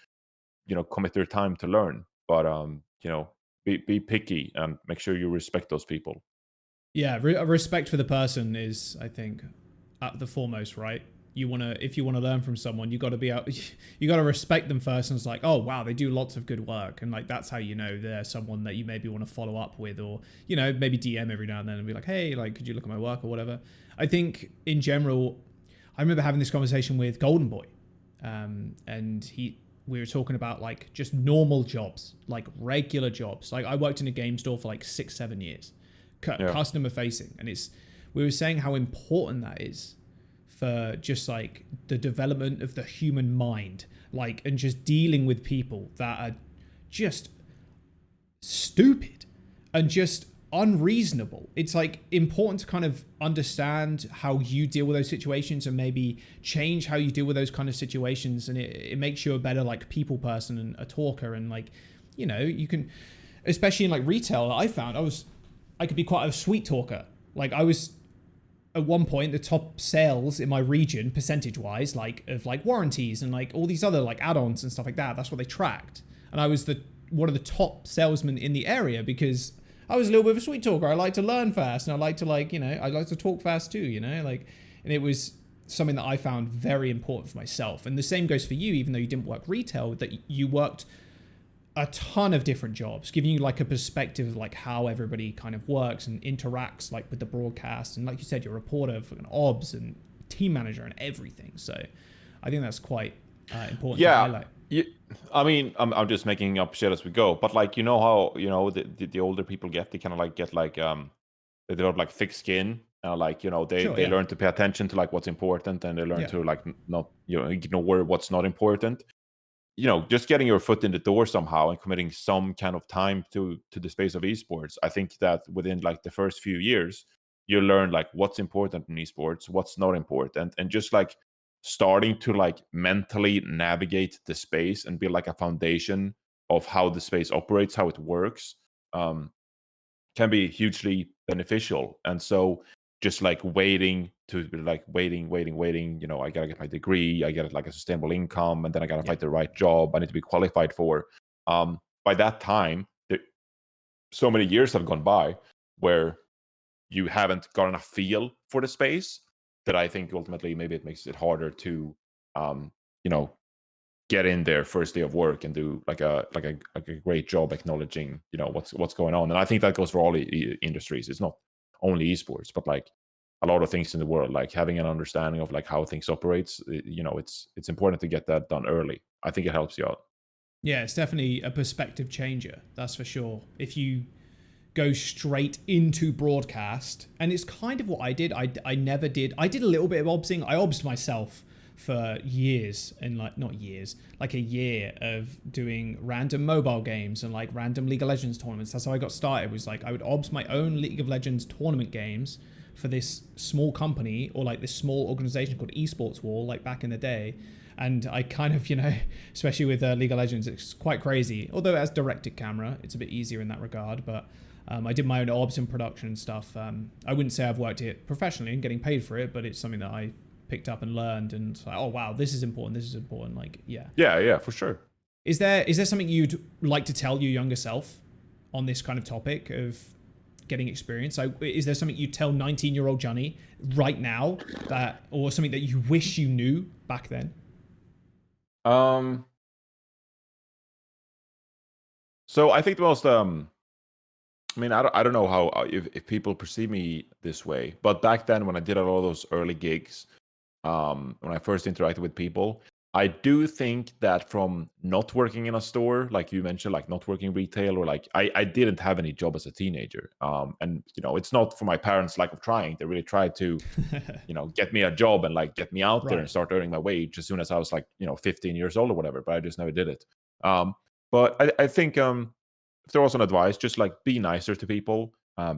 commit their time to learn, but be picky and make sure you respect those people. Yeah, respect for the person is, I think, at the foremost, right? If you wanna learn from someone, you got to be out, you got to respect them first, and it's like, oh wow, they do lots of good work, and like that's how you know they're someone that you maybe want to follow up with, or maybe DM every now and then and be like, hey, like could you look at my work or whatever. I think in general, I remember having this conversation with Golden Boy, and we were talking about like just normal jobs, like regular jobs. Like I worked in a game store for like 6-7 years, Yeah. customer facing, and we were saying how important that is for just like the development of the human mind, like, and just dealing with people that are just stupid and just unreasonable. It's like important to kind of understand how you deal with those situations and maybe change how you deal with those kind of situations, and it makes you a better like people person and a talker, and like you can, especially in like retail, I found I could be quite a sweet talker. Like I was at one point the top sales in my region percentage wise, like of like warranties and like all these other like add-ons and stuff like that. That's what they tracked, and I was the one of the top salesmen in the area because I was a little bit of a sweet talker. I like to learn fast, and I like to I like to talk fast too, like, and it was something that I found very important for myself. And the same goes for you, even though you didn't work retail, that you worked a ton of different jobs, giving you like a perspective of like how everybody kind of works and interacts like with the broadcast. And like you said, you're a reporter for an obs and team manager and everything. So I think that's quite important to Yeah. highlight. I mean, I'm just making up shit as we go, but like, how, the older people get, they kind of like get like, they develop like thick skin. Like, Sure. they Yeah. learn to pay attention to like what's important, and they learn Yeah. to like not, ignore what's not important. Just getting your foot in the door somehow and committing some kind of time to the space of esports. I think that within like the first few years, you learn like what's important in esports, what's not important, and just like starting to like mentally navigate the space and build like a foundation of how the space operates, how it works. Um, can be hugely beneficial. And so just like waiting to be like waiting, I gotta get my degree, I get like a sustainable income, and then I gotta Yeah. find the right job I need to be qualified for. By that time, so many years have gone by where you haven't gotten a feel for the space, that I think ultimately maybe it makes it harder to um, you know, get in there first day of work and do like a great job acknowledging what's going on. And I think that goes for all industries. It's not only esports, but like a lot of things in the world, like having an understanding of like how things operates. It's important to get that done early. I think it helps you out. Yeah. It's definitely a perspective changer. That's for sure. If you go straight into broadcast, and it's kind of what I did. I never did. I did a little bit of obsing. I obsed myself for years, and like not years, like a year of doing random mobile games and like random League of Legends tournaments. That's how I got started. Was like I would obs my own League of Legends tournament games for this small company or like this small organization called Esports Wall, like back in the day. And I kind of, especially with League of Legends, it's quite crazy. Although it has directed camera, it's a bit easier in that regard. But I did my own obs and production and stuff. I wouldn't say I've worked it professionally and getting paid for it, but it's something that I picked up and learned. And like, oh wow, this is important. This is important. Like, yeah. Yeah, for sure. Is there something you'd like to tell your younger self on this kind of topic of getting experience? So, is there something you'd tell 19-year-old Johnny right now, that, or something that you wish you knew back then? um so I think the most I mean, I don't know how, if people perceive me this way, but back then when I did all those early gigs, when I first interacted with people, I do think that from not working in a store, like you mentioned, like not working retail, or like I didn't have any job as a teenager. And it's not for my parents' lack of trying. They really tried to, get me a job and like get me out there and Right. start earning my wage as soon as I was like, 15 years old or whatever, but I just never did it. But I think if there was an advice, just like be nicer to people,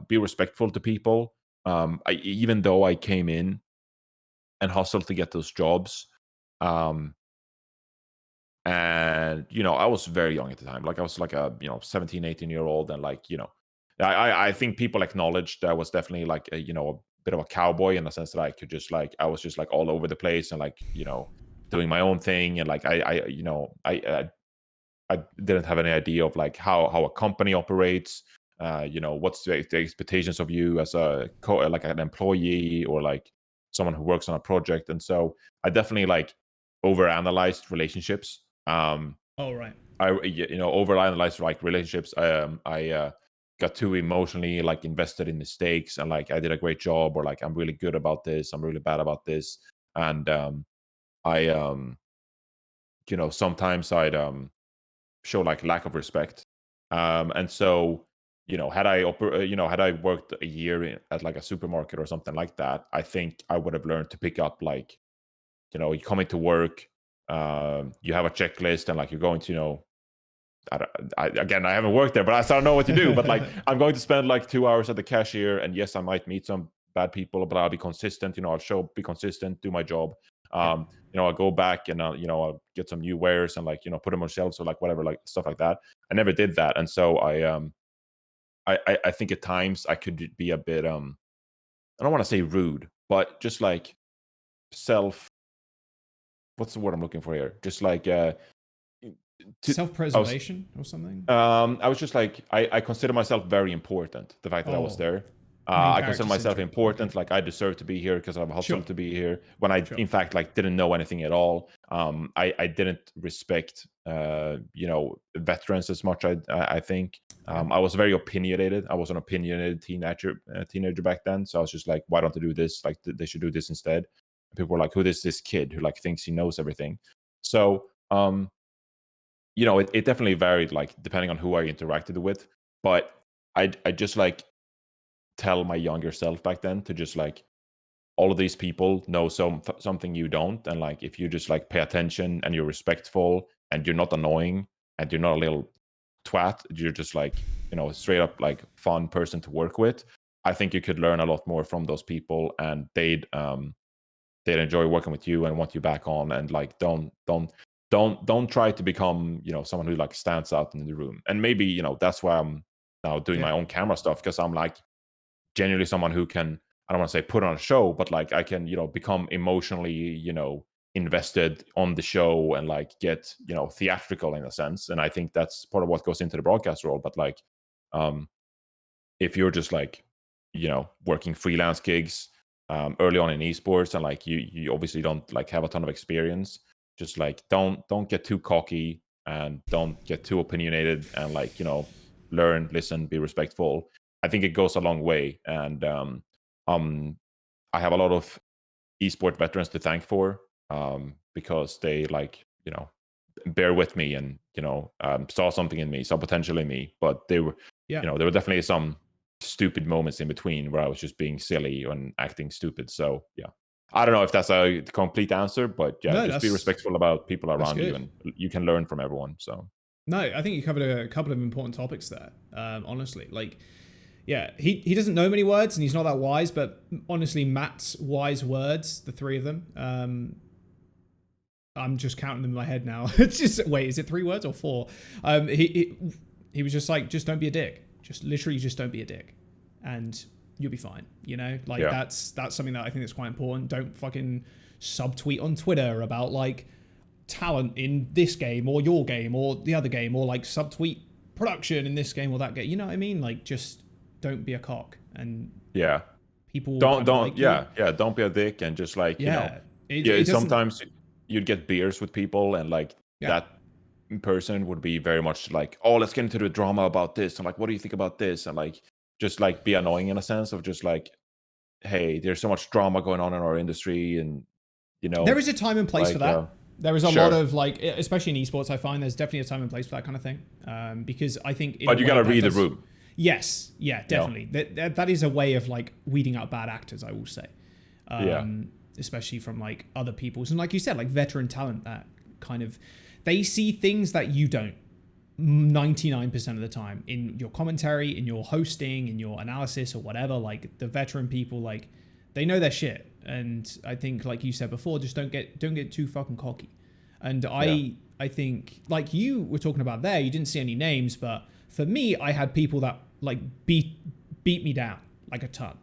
be respectful to people. Even though I came in and hustled to get those jobs, um, And I was very young at the time. Like I was like a 17, 18-year old, and like I think people acknowledged that I was definitely like a bit of a cowboy in the sense that I was just like all over the place and like doing my own thing, and like I didn't have any idea of like how a company operates. What's the expectations of you as like an employee or like someone who works on a project. And so I definitely like overanalyzed relationships. Oh, right. I overanalyzed like relationships. I got too emotionally like invested in mistakes, and like I did a great job, or like I'm really good about this, I'm really bad about this. And I sometimes I'd show like lack of respect. And so, had I worked a year at like a supermarket or something like that, I think I would have learned to pick up like, you come into work, you have a checklist, and like you're going to, again, I haven't worked there, but I don't know what to do. But like, I'm going to spend like 2 hours at the cashier, and yes, I might meet some bad people, but I'll be consistent. Be consistent, do my job. Yeah. I'll go back and I'll get some new wares and like put them on shelves or like whatever, like stuff like that. I never did that, and so I think at times I could be a bit I don't want to say rude, but just like self. What's the word I'm looking for here? Just like to I was Self-preservation or something. I was just like, I consider myself very important. The fact that I was Oh, there, main I consider character myself syndrome. Okay. important. Like I deserve to be here because I've Sure. hustled to be here. When I, Sure. in fact, like didn't know anything at all. I didn't respect, veterans as much. I think Yeah. I was very opinionated. I was an opinionated teenager back then. So I was just like, why don't they do this? Like they should do this instead. And people were like, who is this kid who like thinks he knows everything? So it definitely varied, like depending on who I interacted with. But I just like tell my younger self back then to just like all of these people know something you don't, and like if you just like pay attention and you're respectful and you're not annoying and you're not a little twat, you're just like straight up like fun person to work with. I think you could learn a lot more from those people, and they'd enjoy working with you and want you back on. And like don't try to become someone who like stands out in the room. And maybe that's why I'm now doing Yeah. my own camera stuff, because I'm like genuinely someone who can, I don't want to say put on a show, but like I can become emotionally invested on the show and like get theatrical in a sense. And I think that's part of what goes into the broadcast role. But like um if you're just like working freelance gigs early on in esports, and like you obviously don't like have a ton of experience, just like don't get too cocky and don't get too opinionated, and like learn, listen, be respectful. I think it goes a long way. And um I have a lot of esport veterans to thank for, because they like bear with me, and saw something in me, saw potential in me. But they were Yeah. there were definitely some stupid moments in between where I was just being silly and acting stupid. So yeah, I don't know if that's a complete answer, but yeah, No, just be respectful about people that's around you, good. and you can learn from everyone. So No, I think you covered a couple of important topics there. Honestly, like, yeah, he doesn't know many words and he's not that wise, but honestly, Matt's wise words, the three of them, I'm just counting them in my head now. It's just, wait, is it 3 words or 4? He was just like, just don't be a dick. Just literally, just don't be a dick, and you'll be fine. Like yeah, that's something that I think is quite important. Don't fucking subtweet on Twitter about like talent in this game or your game or the other game, or like subtweet production in this game or that game. You know what I mean? Like, just don't be a cock, and yeah. people will Don't kind of don't like you. yeah, don't be a dick, and just like Yeah, yeah. it doesn't. Sometimes you'd get beers with people, and like Yeah, that person would be very much like, oh, let's get into the drama about this, and like, what do you think about this? And like just like be annoying in a sense of just like, hey, there's so much drama going on in our industry, and you there know is a time and place for like that. There is a lot sure, of like, especially in esports, I find there's definitely a time and place for that kind of thing. Because I think in a but you way gotta that read the does. room, Yes, yeah, you know. definitely. That is a way of like weeding out bad actors, I will say. Yeah, Especially from like other people's, and like you said, like veteran talent that kind of, they see things that you don't 99% of the time in your commentary, in your hosting, in your analysis or whatever. Like the veteran people, like they know their shit. And I think, like you said before, just don't get too fucking cocky. And yeah, I I think, like you were talking about there, you didn't see any names, but for me, I had people that like beat me down like a ton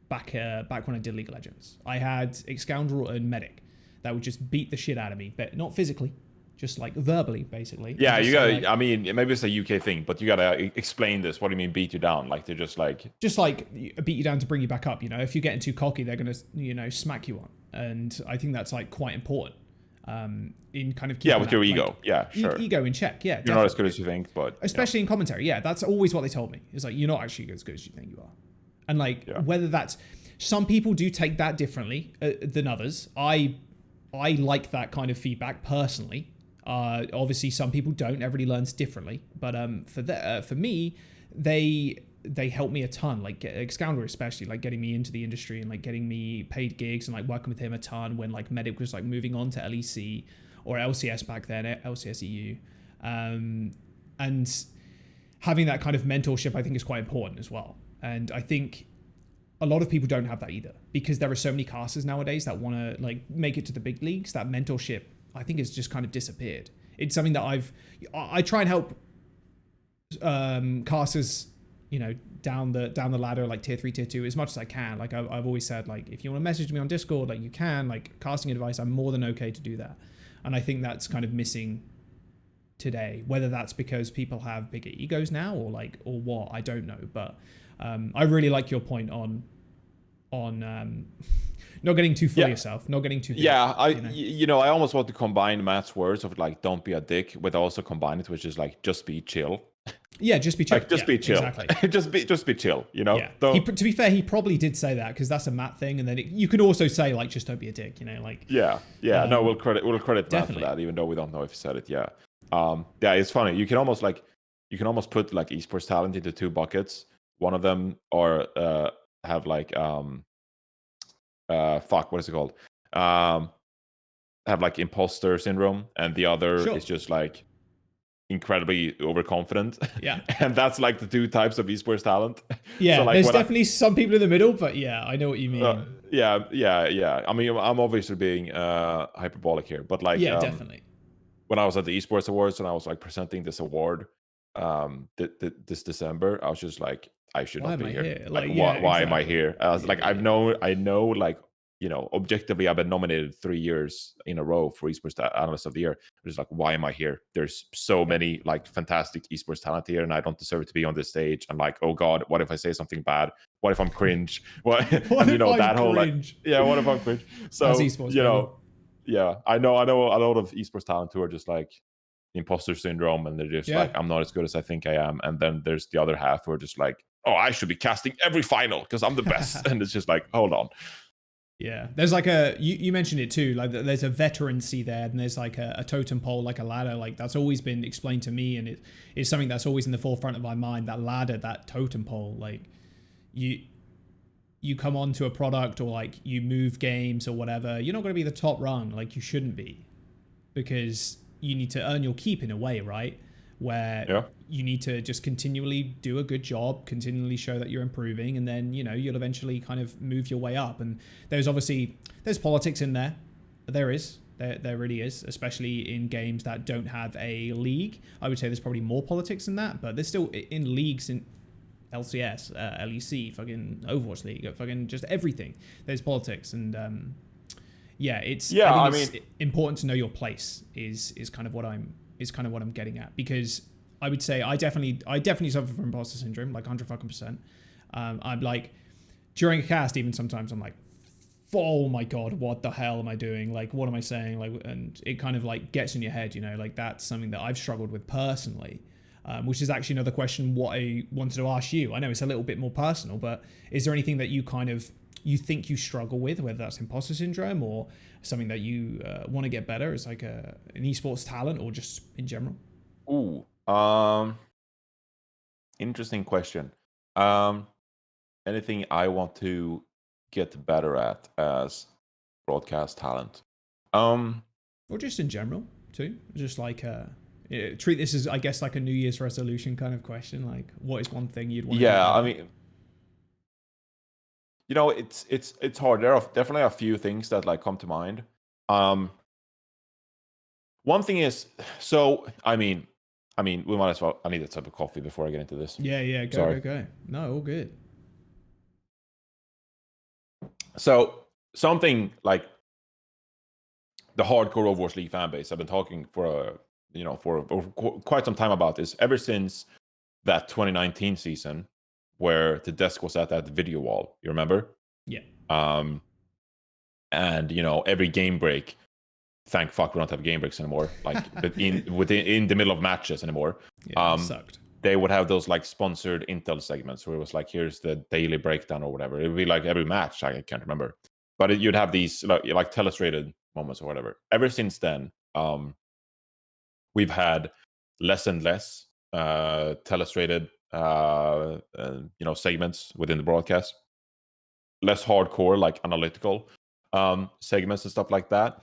back when I did League of Legends. I had Scoundrel and Medic that would just beat the shit out of me, but not physically, just like verbally, basically. Yeah, just you gotta. like, I mean, maybe it's a UK thing, but you gotta explain this. What do you mean beat you down? Like they're just like beat you down to bring you back up. If you're getting too cocky, they're gonna smack you on, and I think that's like quite important in kind of keeping with your ego. Like, yeah, sure. Ego in check. Yeah, you're definitely. not as good as you think, but especially in commentary. Yeah, that's always what they told me. It's like you're not actually as good as you think you are, and like whether that's some people do take that differently than others. I like that kind of feedback personally. Obviously, some people don't. Everybody learns differently. But for me, they helped me a ton. Like Scoundrel especially, like getting me into the industry and like getting me paid gigs and like working with him a ton when like Medic was like moving on to LEC or LCS back then, LCS EU, and having that kind of mentorship I think is quite important as well. And I think a lot of people don't have that either because there are so many casters nowadays that want to like make it to the big leagues. That mentorship I think has just kind of disappeared. It's something that I try and help casters, down the ladder, like tier 3, tier 2, as much as I can. Like I've always said, like if you want to message me on Discord, like you can, like casting advice, I'm more than okay to do that. And I think that's kind of missing today, whether that's because people have bigger egos now or what, I don't know. But I really like your point on not getting too full of yourself, not getting too deep, I almost want to combine Matt's words of like don't be a dick with also combine it, which is like just be chill. Yeah, just be chill. Like just be chill. Exactly. just be chill. Yeah. To be fair, he probably did say that because that's a Matt thing, and then you could also say like just don't be a dick. Like. Yeah. No, we'll credit Matt for that, even though we don't know if he said it. Yeah. It's funny. You can almost put like esports talent into two buckets. One of them or have like what is it called? Have like imposter syndrome, and the other is just like incredibly overconfident. Yeah. And that's like the two types of esports talent. Yeah, so like there's definitely some people in the middle, but yeah, I know what you mean. Yeah. I mean, I'm obviously being hyperbolic here, but like definitely. When I was at the esports awards and I was like presenting this award this December, I was just like, I should not be here. Like, why am I here? I was like, I know, like, objectively, I've been nominated 3 years in a row for esports analyst of the year. It's like, why am I here? There's so many like fantastic esports talent here, and I don't deserve to be on this stage. I'm like, oh god, what if I say something bad? What if I'm cringe? What if that whole cringe? Like, what if I'm cringe? So I know a lot of esports talent who are just like imposter syndrome, and they're just like, I'm not as good as I think I am. And then there's the other half who are just like, oh, I should be casting every final because I'm the best. And it's just like, hold on. Yeah, there's like you mentioned it too, like there's a veterancy there, and there's like a totem pole, like a ladder, like that's always been explained to me, and it is something that's always in the forefront of my mind, that ladder, that totem pole. Like you come onto a product or like you move games or whatever, you're not going to be the top rung, like you shouldn't be, because you need to earn your keep in a way, right? Where you need to just continually do a good job, continually show that you're improving, and then you'll eventually kind of move your way up. And there's politics in there. There really is, especially in games that don't have a league. I would say there's probably more politics in that, but there's still in leagues in LCS, LEC, fucking Overwatch League, fucking just everything. There's politics, and I think it's important to know your place is kind of what I'm getting at, because I would say I definitely suffer from imposter syndrome, like 100%. I'm like, during a cast, even sometimes I'm like, oh my god, what the hell am I doing? Like, what am I saying? Like, and it kind of like gets in your head, like that's something that I've struggled with personally, which is actually another question what I wanted to ask you. I know it's a little bit more personal, but is there anything that you think you struggle with, whether that's imposter syndrome or something that you want to get better as like an esports talent, or just in general? Ooh, interesting question. Anything I want to get better at as broadcast talent? Or just in general too, just like treat this as, I guess, like a New Year's resolution kind of question. Like, what is one thing you'd want to do? I mean, it's hard. There are definitely a few things that like come to mind. One thing is, so I mean, we might as well. I need a sip of coffee before I get into this. Yeah, go, Sorry. go, go. No, all good. So something like the hardcore Overwatch League fan base. I've been talking for quite some time about this ever since that 2019 season where the desk was at that video wall. You remember? Yeah. Um, and every game break. Thank fuck we don't have game breaks anymore. Like, but in the middle of matches anymore. Yeah, it Um, sucked. they would have those like sponsored Intel segments where it was like, here's the daily breakdown or whatever. It would be like every match. I can't remember, but you'd have these like telestrated moments or whatever. Ever since then, we've had less and less telestrated segments within the broadcast, less hardcore like analytical segments and stuff like that.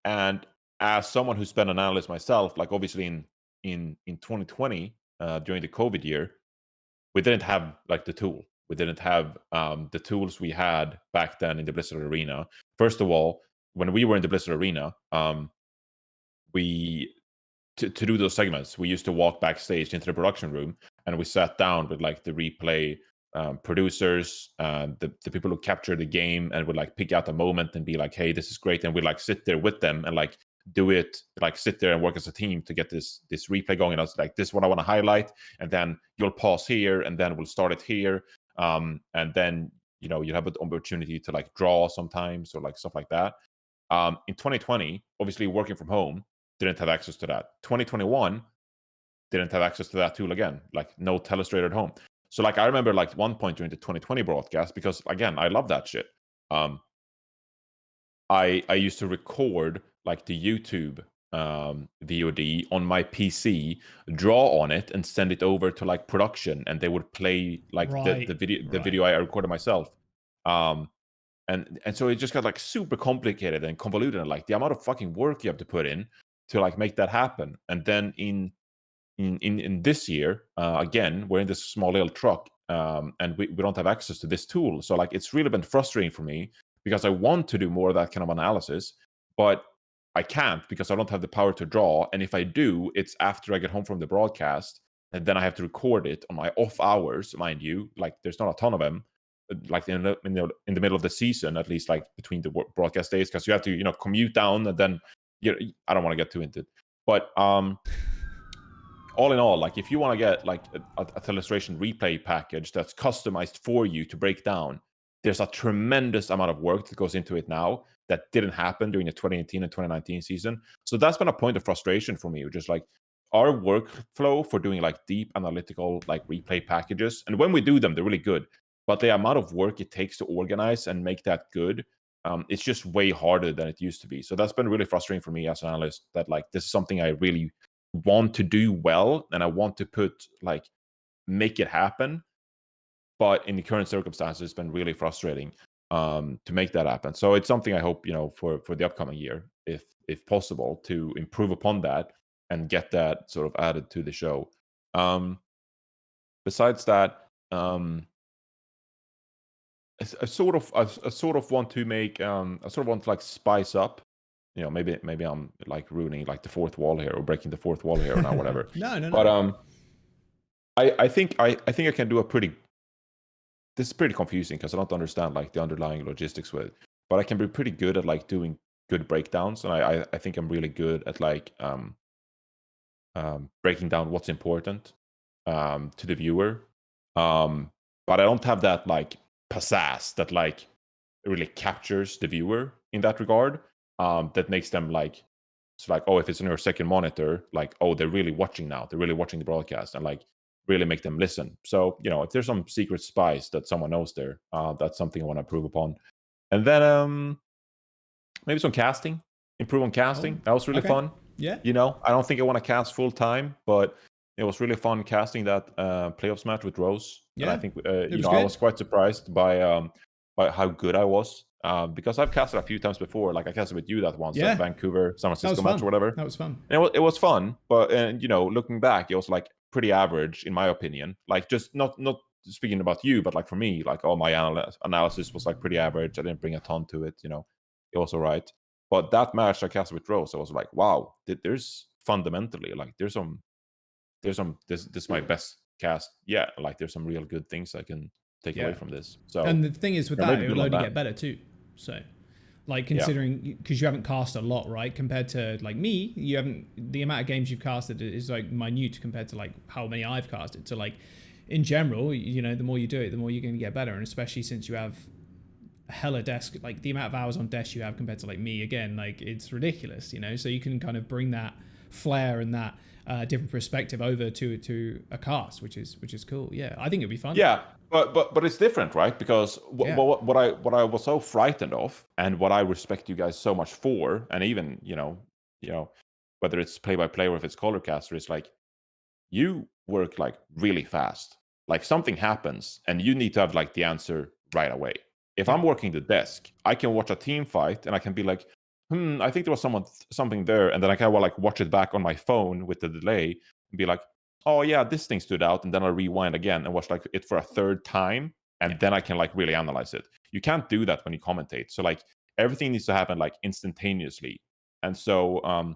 And as someone who's been an analyst myself, like obviously in 2020 during the COVID year, we didn't have like the tool. We didn't have the tools we had back then in the Blizzard Arena. First of all, when we were in the Blizzard Arena, we to do those segments, we used to walk backstage into the production room and we sat down with like the replay producers, the people who capture the game, and would like pick out a moment and be like, "Hey, this is great," and we like sit there with them and like do it, like sit there and work as a team to get this replay going. And I was like, "This is what I want to highlight," and then you'll pause here, and then we'll start it here, and then you have an opportunity to like draw sometimes or like stuff like that. In 2020, obviously working from home, didn't have access to that. 2021 didn't have access to that tool again, like no telestrator at home. So like I remember like one point during the 2020 broadcast, because again, I love that shit. I used to record like the YouTube VOD on my PC, draw on it, and send it over to like production, and they would play like the Right. video I recorded myself. Um, and so it just got like super complicated and convoluted, and like the amount of fucking work you have to put in to like make that happen. And then in this year, again, we're in this small little truck, and we don't have access to this tool. So like it's really been frustrating for me because I want to do more of that kind of analysis, but I can't because I don't have the power to draw. And if I do, it's after I get home from the broadcast, and then I have to record it on my off hours, mind you. Like there's not a ton of them, like in the middle of the season, at least like between the broadcast days, because you have to commute down, and then I don't want to get too into it, but all in all, like if you want to get like a illustration replay package that's customized for you to break down, there's a tremendous amount of work that goes into it now that didn't happen during the 2018 and 2019 season. So that's been a point of frustration for me, which is like our workflow for doing like deep analytical like replay packages. And when we do them, they're really good. But the amount of work it takes to organize and make that good, it's just way harder than it used to be. So that's been really frustrating for me as an analyst, that like this is something I really want to do well, and I want to make it happen, but in the current circumstances it's been really frustrating to make that happen. So it's something I hope for the upcoming year, if possible, to improve upon that and get that sort of added to the show. um Besides that, I sort of want to make I sort of want to like spice up. Maybe I'm like ruining like the fourth wall here, or breaking the fourth wall here, or not, whatever. No, no, But no. I think I can do a pretty. This is pretty confusing because I don't understand like the underlying logistics with it. But I can be pretty good at like doing good breakdowns, and I think I'm really good at like breaking down what's important to the viewer. Um, but I don't have that like pizzazz that like really captures the viewer in that regard. That makes them like, it's like, oh, if it's on your second monitor, like, oh, they're really watching now. They're really watching the broadcast, and like really make them listen. So if there's some secret spice that someone knows there, that's something I want to improve upon. And then maybe some casting, improve on Oh, casting. That was really okay. fun. Yeah. I don't think I want to cast full time, but it was really fun casting that playoffs match with Rose. And I Yeah. think It was I good. was quite surprised by how good I was, because I've casted a few times before. Like I casted with you that once, that Yeah. Vancouver San That was Francisco match or fun. whatever. That was fun. And it was fun, but looking back, it was like pretty average in my opinion. Like just not speaking about you, but like for me, like all my analysis was like pretty average. I didn't bring a ton to it. It was all right. But that match I cast with Rose, I was like, wow, there's fundamentally like this is my best cast. Yeah, like there's some real good things I can take away Yeah. from this. And So the thing is with yeah, that, maybe it will build on only that. get better too. So, like Yeah. considering because you haven't cast a lot, right? Compared to like me, you haven't the amount of games you've casted is like minute compared to like how many I've casted. So like in general, you know, the more you do it, the more you're going to get better, and especially since you have a hella desk, like the amount of hours on desk you have compared to like me, again, like it's ridiculous, you know. So you can kind of bring that flair and that different perspective over to a cast, which is cool. Yeah, I think it'd be fun. Yeah, but it's different, right? Because Yeah, what I was so frightened of, and what I respect you guys so much for, and even you know whether it's play by play or if it's color caster, is like you work like really fast. Like something happens, and you need to have like the answer right away. If yeah, I'm working the desk, I can watch a team fight, and I can be like, I think there was something there, and then I can like watch it back on my phone with the delay and be like, oh yeah, this thing stood out, and then I rewind again and watch like it for a third time, yeah, and then I can like really analyze it. You can't do that when you commentate. So like everything needs to happen like instantaneously, and so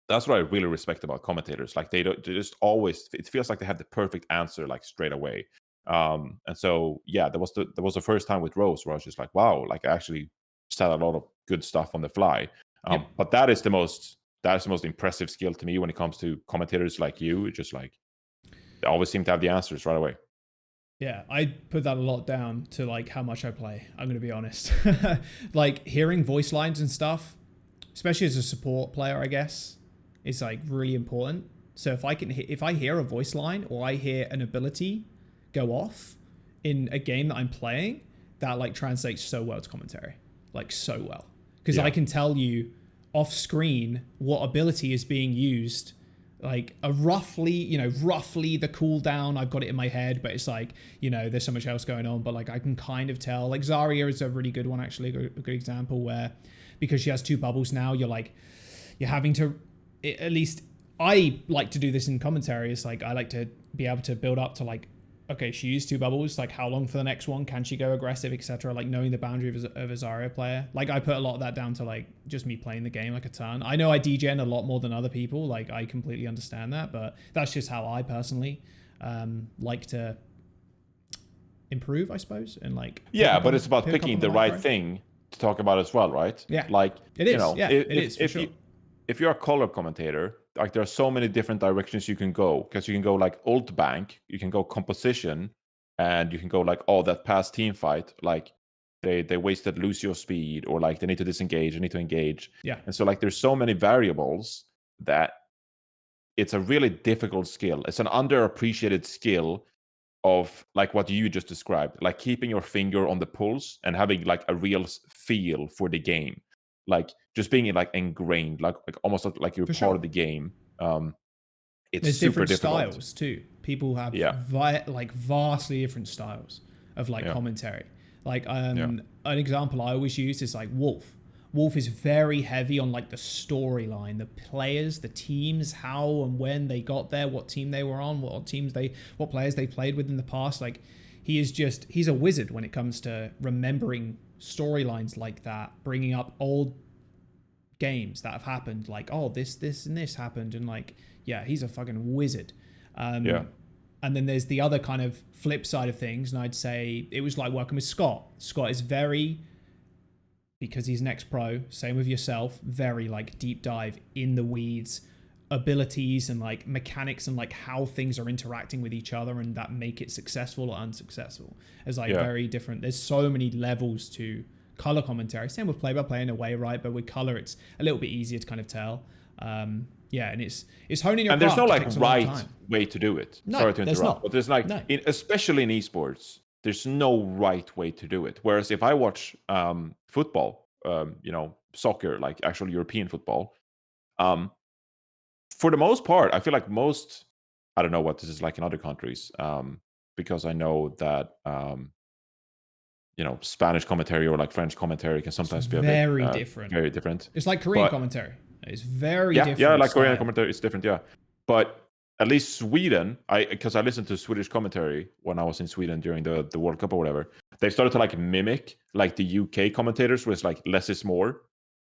that's what I really respect about commentators. Like they just always, it feels like they have the perfect answer like straight away. And so yeah, that was the first time with Rose where I was just like, wow, like I actually said a lot of good stuff on the fly. yep. But that is the most impressive skill to me when it comes to commentators like you. It's just like they always seem to have the answers right away. Yeah, I put that a lot down to like how much I play. I'm gonna be honest. Like hearing voice lines and stuff, especially as a support player, I guess, is like really important. So if I hear a voice line or I hear an ability go off in a game that I'm playing, that like translates so well to commentary, like so well, because I Yeah. can tell you off screen what ability is being used, like a roughly the cooldown. I've got it in my head, but it's like, you know, there's so much else going on, but like I can kind of tell. Like Zarya is a really good one, actually, a good example where because she has two bubbles now, you're having to, at least I like to do this in commentary. It's like I like to be able to build up to like, okay, she used two bubbles, like how long for the next one, can she go aggressive, etc. Like knowing the boundary of a Zarya player. Like I put a lot of that down to like just me playing the game like a ton. I know I degen a lot more than other people, like I completely understand that, but that's just how I personally like to improve, I suppose, and like Yeah, but it's about pick up picking on the the right macro. thing to talk about as well, right? Yeah, Like, it is. Yeah, it is for if sure. you if you're a color commentator, like there are so many different directions you can go, because you can go like ult bank, you can go composition, and you can go like, oh, that past team fight, like they wasted Lucio speed, or like they need to disengage, they need to engage. Yeah, And so like there's so many variables that it's a really difficult skill. It's an underappreciated skill of like what you just described, like keeping your finger on the pulse and having like a real feel for the game, like just being like ingrained, like almost like you're for part sure. of the game. It's There's super different difficult. styles too. People have Yeah, like vastly different styles of like yeah, commentary. Like yeah, an example I always use is like Wolf. Wolf is very heavy on like the storyline, the players, the teams, how and when they got there, what team they were on, what players they played with in the past. Like he's a wizard when it comes to remembering storylines like that, bringing up old games that have happened, like, oh, this and this happened, and like, yeah, he's a fucking wizard. yeah, And then there's the other kind of flip side of things, and I'd say it was like working with Scott. Scott is very, because he's an ex-pro, same with yourself, very like deep dive in the weeds, abilities and like mechanics and like how things are interacting with each other and that make it successful or unsuccessful. It's like yeah. very different. There's so many levels to color commentary. Same with play-by-play in a way, right? But with color, it's a little bit easier to kind of tell. Yeah, and it's honing your And there's no craft. It like takes a long right time. way to do it. No, Sorry to there's interrupt, not. but there's like, No, especially in esports, there's no right way to do it. Whereas if I watch football, soccer, like actual European football, um, for the most part, I feel like most, I don't know what this is like in other countries, because I know that Spanish commentary or like French commentary can it's sometimes be a bit very different. very different. It's like Korean But commentary. It's very yeah, different like Korean style. commentary is different, yeah. But at least Sweden, because I listened to Swedish commentary when I was in Sweden during the World Cup or whatever. They started to like mimic like the UK commentators, where it's like less is more.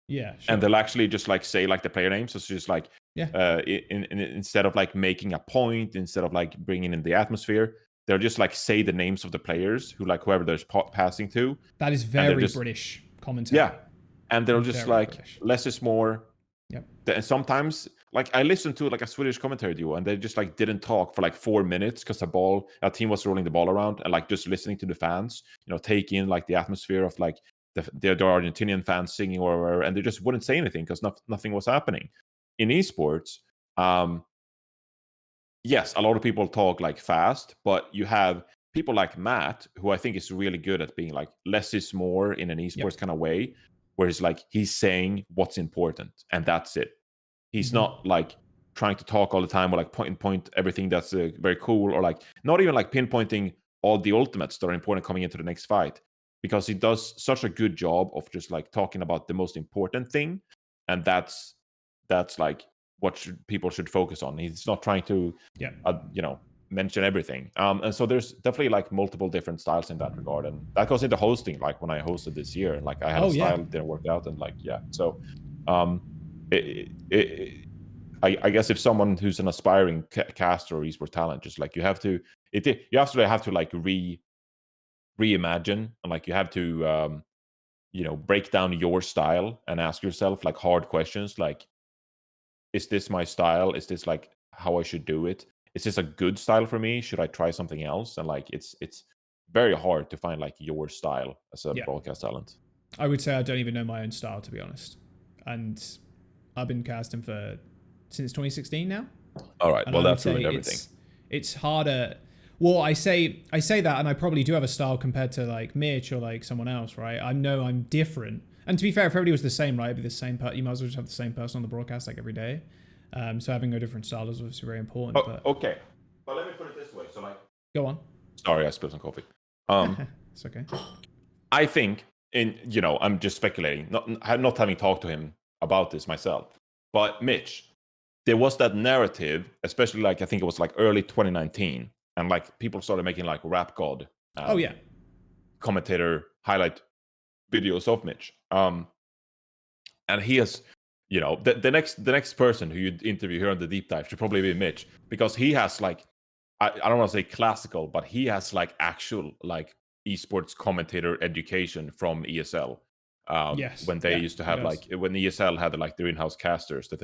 Yeah, and sure. they'll actually just like say like the player names. So it's just like Yeah, instead of like making a point, instead of like bringing in the atmosphere, they'll just like say the names of the players who like whoever they're passing to, that is and they're very just British yeah, commentary. and they'll just Very like British. less is more. Yep. And sometimes like I listened to like a Swedish commentary duo, and they just like didn't talk for like 4 minutes because a team was rolling the ball around, and like just listening to the fans, take in like the atmosphere of like the Argentinian fans singing or whatever, and they just wouldn't say anything because nothing was happening. In esports, um, yes, a lot of people talk like fast, but you have people like Matt, who I think is really good at being like less is more in an Yep. esports kind of way, where he's like he's saying what's important and that's it. He's Hmm. not like trying to talk all the time or like point everything that's very cool, or like not even like pinpointing all the ultimates that are important coming into the next fight, because he does such a good job of just like talking about the most important thing, and that's like what people should focus on. He's not trying to Yep. uh, you know mention everything, and so there's definitely like multiple different styles in that regard, and that goes into hosting. Like when I hosted this year, and like I had a Oh yeah. style that didn't work out, and like yeah, so um it, I guess if someone who's an aspiring caster or esports talent, just like you absolutely have to like reimagine, and like you have to break down your style and ask yourself like hard questions, like is this my style? Is this like how I should do it? Is this a good style for me? Should I try something else? And like it's very hard to find like your style as a Yeah. broadcast talent. I would say I don't even know my own style, to be honest. And I've been casting for since 2016 now, All right, and well I would that's say ruined everything. it's harder. Well, I say that, and I probably do have a style compared to like Mitch or like someone else, right? I know I'm different. And to be fair, if everybody was the same, right, it'd be the same. You might as well just have the same person on the broadcast like every day. So having a different style is obviously very important. Oh, But okay, but let me put it this way. So like, go on. sorry, I spilled some coffee. Um, It's okay. I think, I'm just speculating, not having talked to him about this myself, but Mitch, there was that narrative, especially like I think it was like early 2019, and like people started making like rap god Oh yeah. commentator highlight videos of Mitch. And he has, the next person who you interview here on the deep dive should probably be Mitch, because he has like I don't want to say classical, but he has like actual like esports commentator education from ESL. Yes. When they Yeah. used to He have does. like when ESL had like their in-house casters, that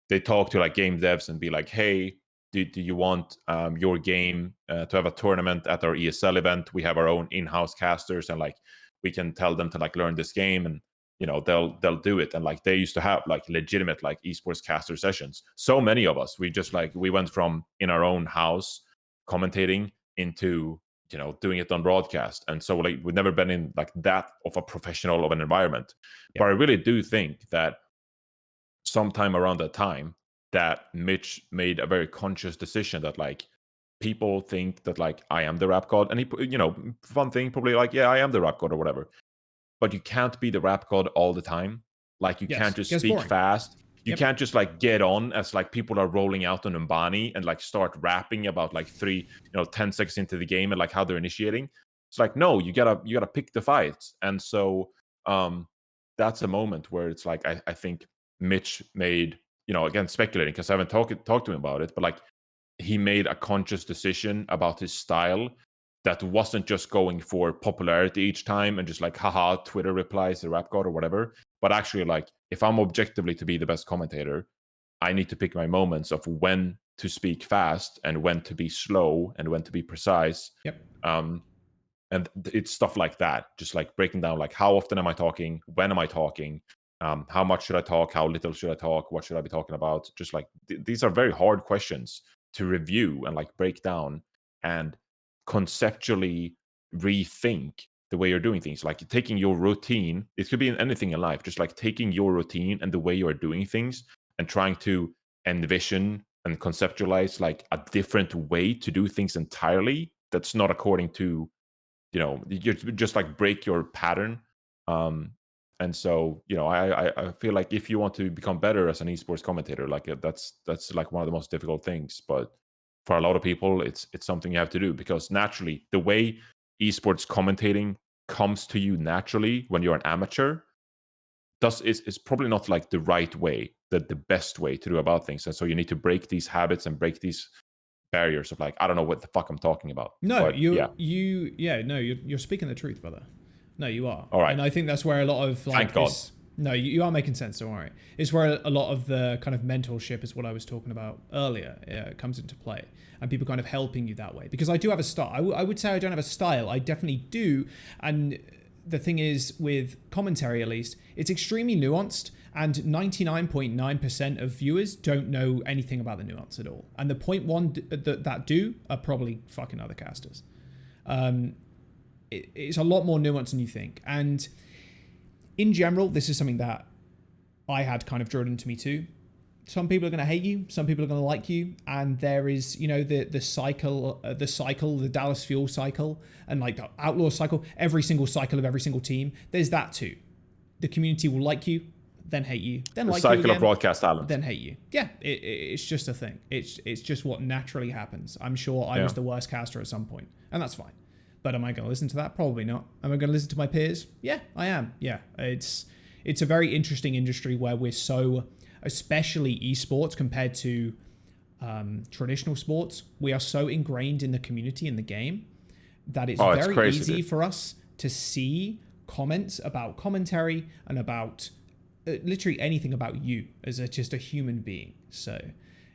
they talk to like game devs and be like, hey, do you want your game to have a tournament at our ESL event? We have our own in-house casters, and like we can tell them to like learn this game, and they'll do it. And like they used to have like legitimate like esports caster sessions. So many of us, we went from in our own house commentating into doing it on broadcast, and so like we've never been in like that of a professional of an environment. But Yep. I really do think that sometime around that time, that Mitch made a very conscious decision that like people think that like I am the rap god, and fun thing, probably like, yeah, I am the rap god or whatever, but you can't be the rap god all the time. Like you can't Yes. just Gets speak boring. fast. You Yep. can't just like get on as like people are rolling out on Umbani and like start rapping about like 10 seconds into the game and like how they're initiating. It's like, no, you gotta pick the fights. And so that's a moment where it's like I think Mitch made, again speculating because I haven't talked to him about it, but like he made a conscious decision about his style that wasn't just going for popularity each time and just like haha Twitter replies the rap god or whatever, but actually like if I'm objectively to be the best commentator, I need to pick my moments of when to speak fast and when to be slow and when to be precise. Yep. um and it's stuff like that, just like breaking down like how often am I talking, when am I talking, how much should I talk, how little should I talk, what should I be talking about, just like these are very hard questions to review and like break down and conceptually rethink the way you're doing things, like taking your routine. It could be in anything in life, just like taking your routine and the way you are doing things and trying to envision and conceptualize like a different way to do things entirely that's not according to you just like break your pattern. um and so I feel like if you want to become better as an esports commentator, like that's like one of the most difficult things, but for a lot of people it's something you have to do, because naturally the way esports commentating comes to you naturally when you're an amateur, is probably not like the right way, the best way to do about things. And so you need to break these habits and break these barriers of like, I don't know what the fuck I'm talking about. No, But yeah, you're speaking the truth, brother. No, you are, all right. and I think that's where a lot of like Thank God. this. No, you are making sense. Don't worry. It's where a lot of the kind of mentorship is what I was talking about earlier. Comes into play, and people kind of helping you that way. Because I do have a style. I would say I don't have a style. I definitely do, and the thing is with commentary, at least, it's extremely nuanced. And 99.9% of viewers don't know anything about the nuance at all. And the 0.1 that do are probably fucking other casters. It's a lot more nuanced than you think. And in general, this is something that I had kind of drilled into me too. Some people are going to hate you. Some people are going to like you. And there is, the cycle, the Dallas Fuel cycle, and like the Outlaw cycle, every single cycle of every single team. There's that too. The community will like you, then hate you, then like you again, cycle of broadcast talent, then hate you. Yeah, it's just a thing. It's just what naturally happens. I'm sure I was the worst caster at some point, and that's fine. But am I going to listen to that? Probably not. Am I going to listen to my peers? Yeah, I am. Yeah, it's a very interesting industry where we're so, especially esports compared to traditional sports, we are so ingrained in the community in the game that it's very crazy, easy dude. for us to see comments about commentary and about literally anything about you as just a human being. So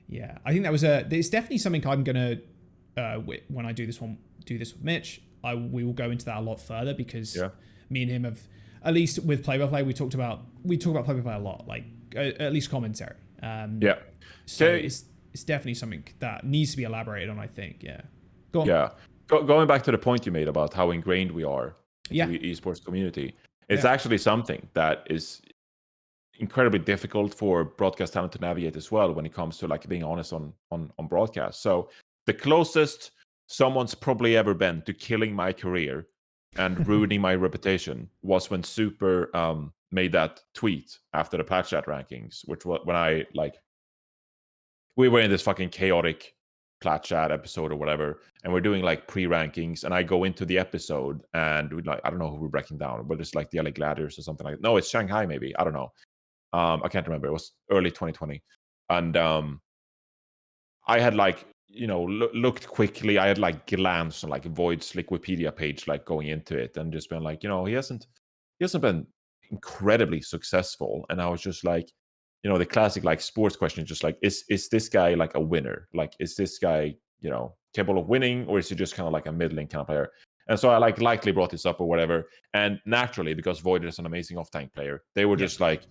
yeah, I think that was it's definitely something I'm gonna when I do this with Mitch, we will go into that a lot further, because me and him have, at least with play-by-play, we talk about play-by-play a lot, like at least commentary. So it's definitely something that needs to be elaborated on, I think. Yeah, go on. Yeah, going back to the point you made about how ingrained we are in the esports community, it's actually something that is incredibly difficult for broadcast talent to navigate as well when it comes to like being honest on broadcast. So the closest someone's probably ever been to killing my career and ruining my reputation was when Super made that tweet after the Plat Chat rankings, which was when I like, we were in this fucking chaotic Plat Chat episode or whatever, and we're doing like pre-rankings, and I go into the episode and we like, I don't know who we're breaking down, but it's like the LA Gladiators or something like that. No, it's Shanghai maybe, I don't know. I can't remember. It was early 2020, and I had like looked quickly. I had like glanced on like Void's Wikipedia page, like going into it, and just been like, he hasn't been incredibly successful. And I was just like, the classic like sports question, just like, is this guy like a winner? Like, is this guy capable of winning, or is he just kind of like a middling kind of player? And so I like lightly brought this up or whatever, and naturally, because Void is an amazing off tank player, they were just like,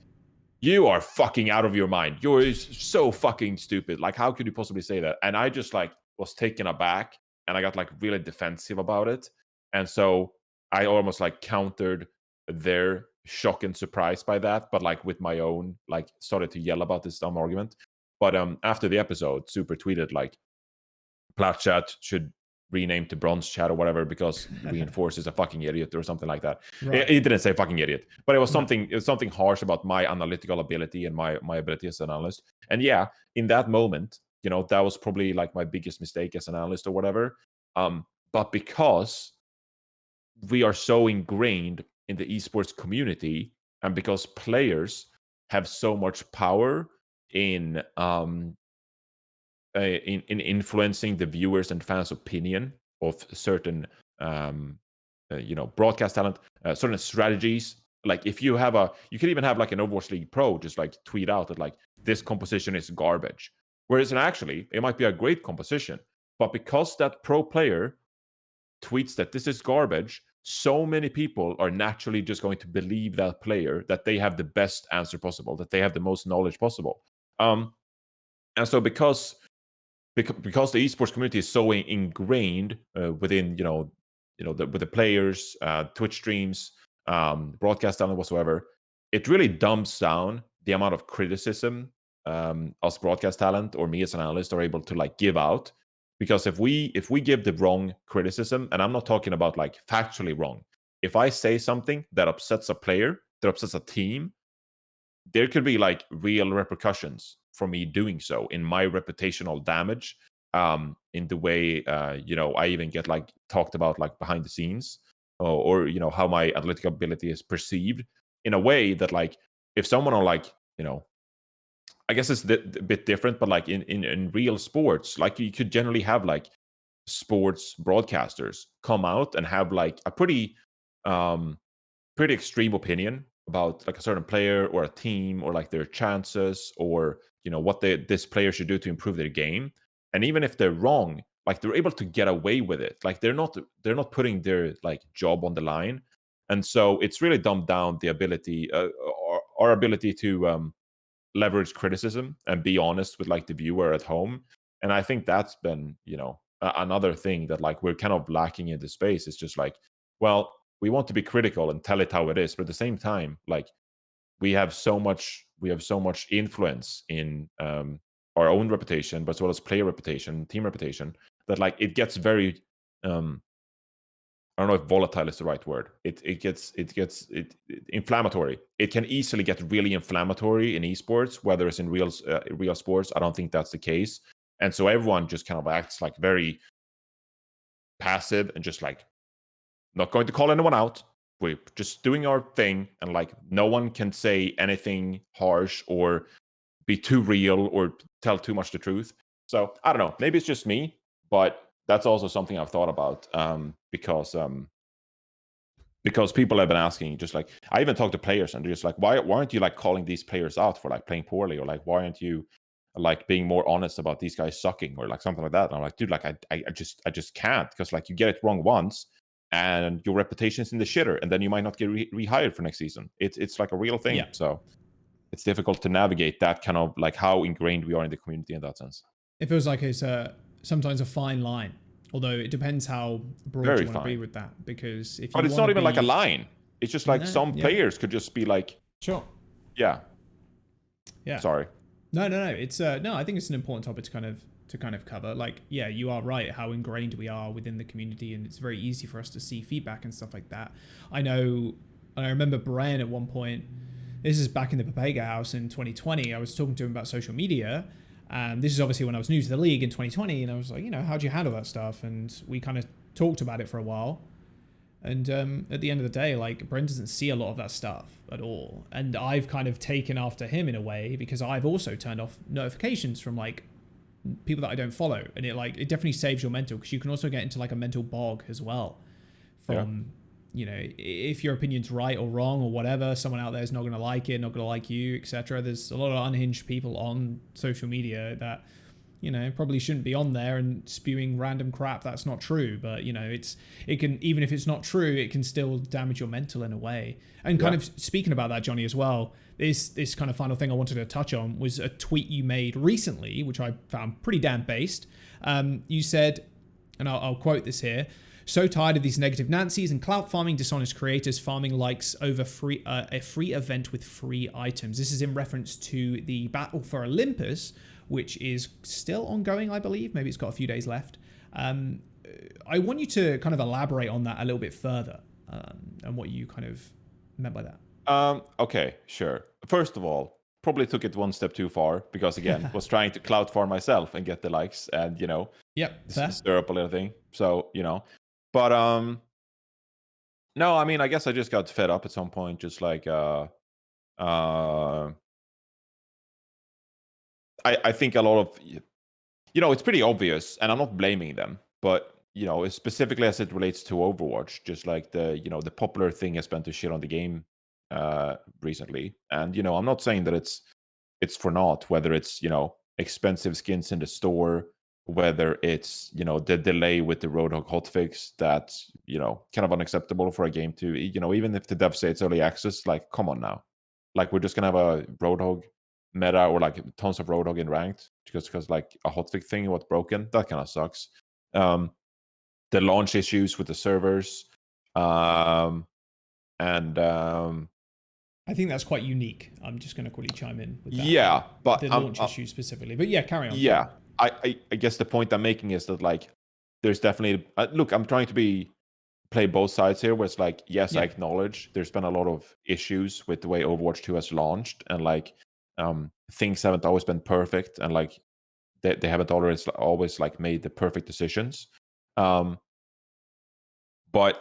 you are fucking out of your mind. You're so fucking stupid. Like, how could you possibly say that? And I just like was taken aback, and I got like really defensive about it. And so I almost like countered their shock and surprise by that, but like with my own, like started to yell about this dumb argument. But after the episode, Super tweeted like, Plat Chat should rename to Bronze Chat or whatever, because Reinforce is a fucking idiot or something like that. Right. It didn't say fucking idiot, but it was something. It was something harsh about my analytical ability and my ability as an analyst. And yeah, in that moment, that was probably like my biggest mistake as an analyst or whatever. But because we are so ingrained in the esports community, and because players have so much power in influencing the viewers and fans' opinion of certain broadcast talent, certain strategies. Like if you have you can even have like an Overwatch League pro just like tweet out that like, this composition is garbage, whereas actually it might be a great composition, but because that pro player tweets that this is garbage, so many people are naturally just going to believe that player, that they have the best answer possible, that they have the most knowledge possible. And so because the esports community is so ingrained within with the players, Twitch streams, broadcast talent whatsoever, it really dumps down the amount of criticism us broadcast talent or me as an analyst are able to like give out. Because if we give the wrong criticism, and I'm not talking about like factually wrong, if I say something that upsets a player, that upsets a team, there could be like real repercussions for me doing so in my reputational damage, in the way I even get like talked about like behind the scenes, or how my analytical ability is perceived in a way that like if someone on like, I guess it's a bit different, but like in real sports, like you could generally have like sports broadcasters come out and have like a um pretty extreme opinion about like a certain player or a team or like their chances or what this player should do to improve their game. And even if they're wrong, like they're able to get away with it. Like they're not putting their like job on the line. And so it's really dumbed down the ability, our ability to leverage criticism and be honest with like the viewer at home. And I think that's been another thing that like we're kind of lacking in the space. Is just like, well, we want to be critical and tell it how it is, but at the same time, like we have so much influence in our own reputation, but as well as player reputation, team reputation, that like it gets very I don't know if volatile is the right word. It inflammatory. It can easily get really inflammatory in esports, whether it's in real sports. I don't think that's the case, and so everyone just kind of acts like very passive and just like not going to call anyone out. We're just doing our thing, and like no one can say anything harsh or be too real or tell too much the truth. So I don't know. Maybe it's just me, but that's also something I've thought about because people have been asking, just like I even talked to players and they're just like, why aren't you like calling these players out for like playing poorly, or like why aren't you like being more honest about these guys sucking or like something like that? And I'm like, dude, like I just can't, because like you get it wrong once and your reputation is in the shitter, and then you might not get rehired for next season. It's like a real thing. Yeah. So it's difficult to navigate that kind of like how ingrained we are in the community in that sense. It feels like it's sometimes a fine line, although it depends how broad you Very want to be fine. with that. Because if But you it's want not to even like a be, line. It's just like no, some yeah, players could just be like, sure, yeah, yeah, sorry. no. It's no. I think it's an important topic to kind of cover. Like, yeah, you are right. How ingrained we are within the community, and it's very easy for us to see feedback and stuff like that. I know. I remember Brian at one point. This is back in the Papega house in 2020. I was talking to him about social media. And this is obviously when I was new to the league in 2020. And I was like, how'd you handle that stuff? And we kind of talked about it for a while. And at the end of the day, like, Brent doesn't see a lot of that stuff at all. And I've kind of taken after him in a way, because I've also turned off notifications from like people that I don't follow. And it definitely saves your mental, because you can also get into like a mental bog as well Yeah. from, if your opinion's right or wrong or whatever, someone out there is not going to like it, not going to like you, etc. There's a lot of unhinged people on social media that probably shouldn't be on there and spewing random crap that's not true. But it can, even if it's not true, it can still damage your mental in a way. And kind Yeah. of speaking about that, Johnny, as well, this kind of final thing I wanted to touch on was a tweet you made recently, which I found pretty damn based. You said, and I'll quote this here: "So tired of these negative Nancy's and clout farming, dishonest creators farming likes over a free event with free items." This is in reference to the Battle for Olympus, which is still ongoing, I believe. Maybe it's got a few days left. I want you to kind of elaborate on that a little bit further, and what you kind of meant by that. Okay, sure. First of all, probably took it one step too far, because again, was trying to cloud farm myself and get the likes and Yep, fair. stir up a little thing. So but no, I mean, I guess I just got fed up at some point. Just like uh, I think a lot of it's pretty obvious, and I'm not blaming them, but specifically as it relates to Overwatch, just like the popular thing has been to shit on the game recently. And I'm not saying that it's for naught, whether it's expensive skins in the store, whether it's the delay with the Roadhog hotfix, that's kind of unacceptable for a game to even if the devs say it's early access, like come on now, like we're just gonna have a Roadhog meta or like tons of Roadhog in ranked because like a hotfix thing was broken. That kind of sucks. um the launch issues with the servers, um and I think that's quite unique. I'm just going to quickly chime in with that. yeah, but The launch issue specifically. But yeah, carry on. Sorry. yeah, I guess the point I'm making is that like there's definitely look, I'm trying to play both sides here, where it's like, yes, I Yeah. acknowledge there's been a lot of issues with the way Overwatch 2 has launched, and like things haven't always been perfect, and like they haven't always like made the perfect decisions. um but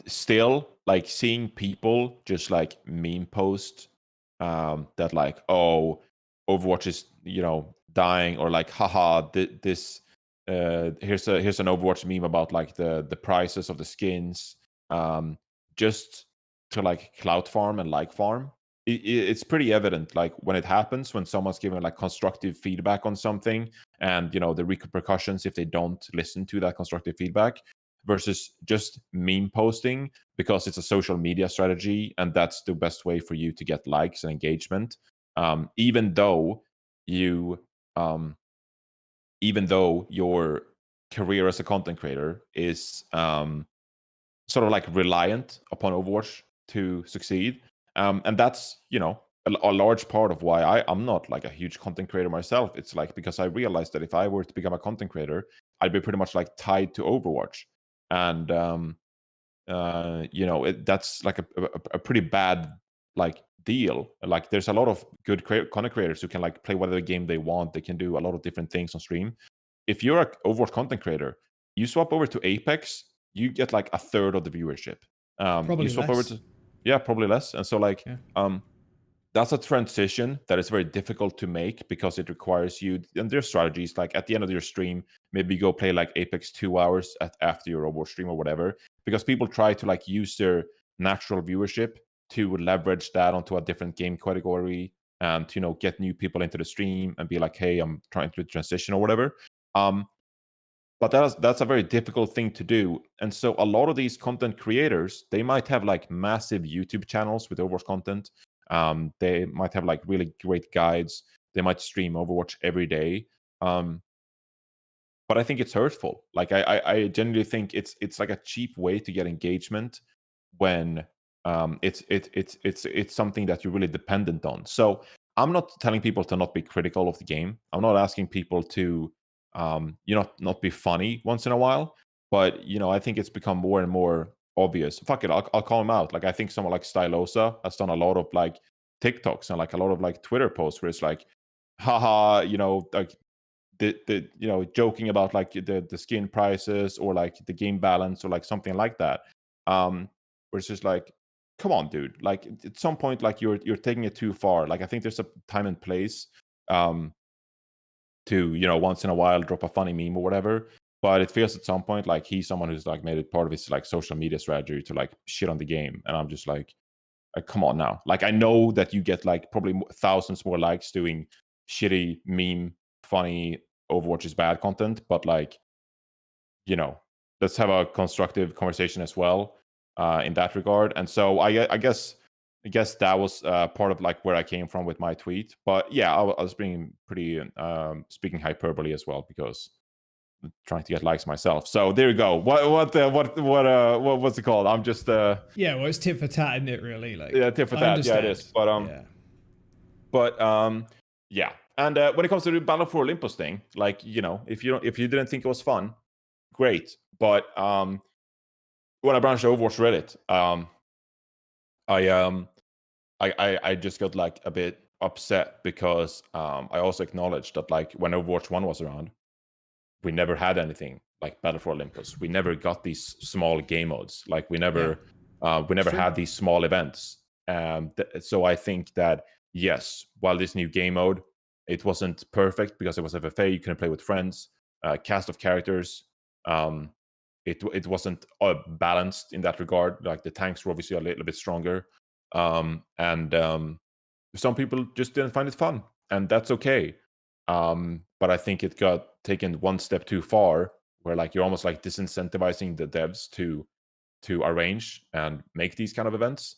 still, like seeing people just like meme post that like, oh, Overwatch is, dying, or like, haha, this here's an Overwatch meme about like the prices of the skins, um, just to like cloud farm and like farm. It's pretty evident like when it happens, when someone's giving like constructive feedback on something, and the repercussions if they don't listen to that constructive feedback, versus just meme posting because it's a social media strategy and that's the best way for you to get likes and engagement. Even though you even though your career as a content creator is sort of like reliant upon Overwatch to succeed. And that's, a large part of why I'm not like a huge content creator myself. It's like because I realized that if I were to become a content creator, I'd be pretty much like tied to Overwatch. And that's like a pretty bad like deal. Like there's a lot of good content creators who can like play whatever game they want. They can do a lot of different things on stream. If you're a Overwatch content creator, you swap over to Apex, you get like a third of the viewership. You Probably swap over less. to, yeah, probably less. And so like Yeah. that's a transition that is very difficult to make because it requires you, and their strategies like at the end of your stream, maybe go play like Apex 2 hours after your Overwatch stream or whatever, because people try to like use their natural viewership to leverage that onto a different game category, and get new people into the stream and be like, hey, I'm trying to transition or whatever. But that's a very difficult thing to do. And so a lot of these content creators, they might have like massive YouTube channels with Overwatch content. They might have like really great guides. They might stream Overwatch every day. Um, but I think it's hurtful. Like I genuinely think it's like a cheap way to get engagement when it's something that you're really dependent on. So I'm not telling people to not be critical of the game. I'm not asking people to not be funny once in a while. But I think it's become more and more obvious. Fuck it, I'll call him out. Like I think someone like Stylosa has done a lot of like TikToks and like a lot of like Twitter posts where it's like, haha, like the joking about like the skin prices or like the game balance or like something like that, where it's just like, come on dude, like at some point like you're taking it too far. Like I think there's a time and place um to once in a while drop a funny meme or whatever, but it feels at some point like he's someone who's like made it part of his like social media strategy to like shit on the game, and I'm just like, come on now. Like I know that you get like probably thousands more likes doing shitty meme, funny Overwatch is bad content, but like, you know, let's have a constructive conversation as well in that regard. And so I guess that was part of like where I came from with my tweet. But yeah, I was being pretty speaking hyperbole as well because I'm trying to get likes myself. So there you go. What's it called? I'm just Yeah, well, it's tit for tat, isn't it, really? Like, yeah, tip for I that. Yeah, it is. understand. But Yeah. yeah. And when it comes to the Battle for Olympus thing, like if you didn't think it was fun, great. But when I branched Overwatch Reddit, I I just got like a bit upset because I also acknowledged that like when Overwatch 1 was around, we never had anything like Battle for Olympus. We never got these small game modes. Like Yeah. we It's never true. had these small events. So I think that yes, while this new game mode, it wasn't perfect because it was FFA. You couldn't play with friends. Cast of characters. Um, it wasn't balanced in that regard. Like the tanks were obviously a little bit stronger, and some people just didn't find it fun, and that's okay. But I think it got taken one step too far, where like you're almost like disincentivizing the devs to arrange and make these kind of events.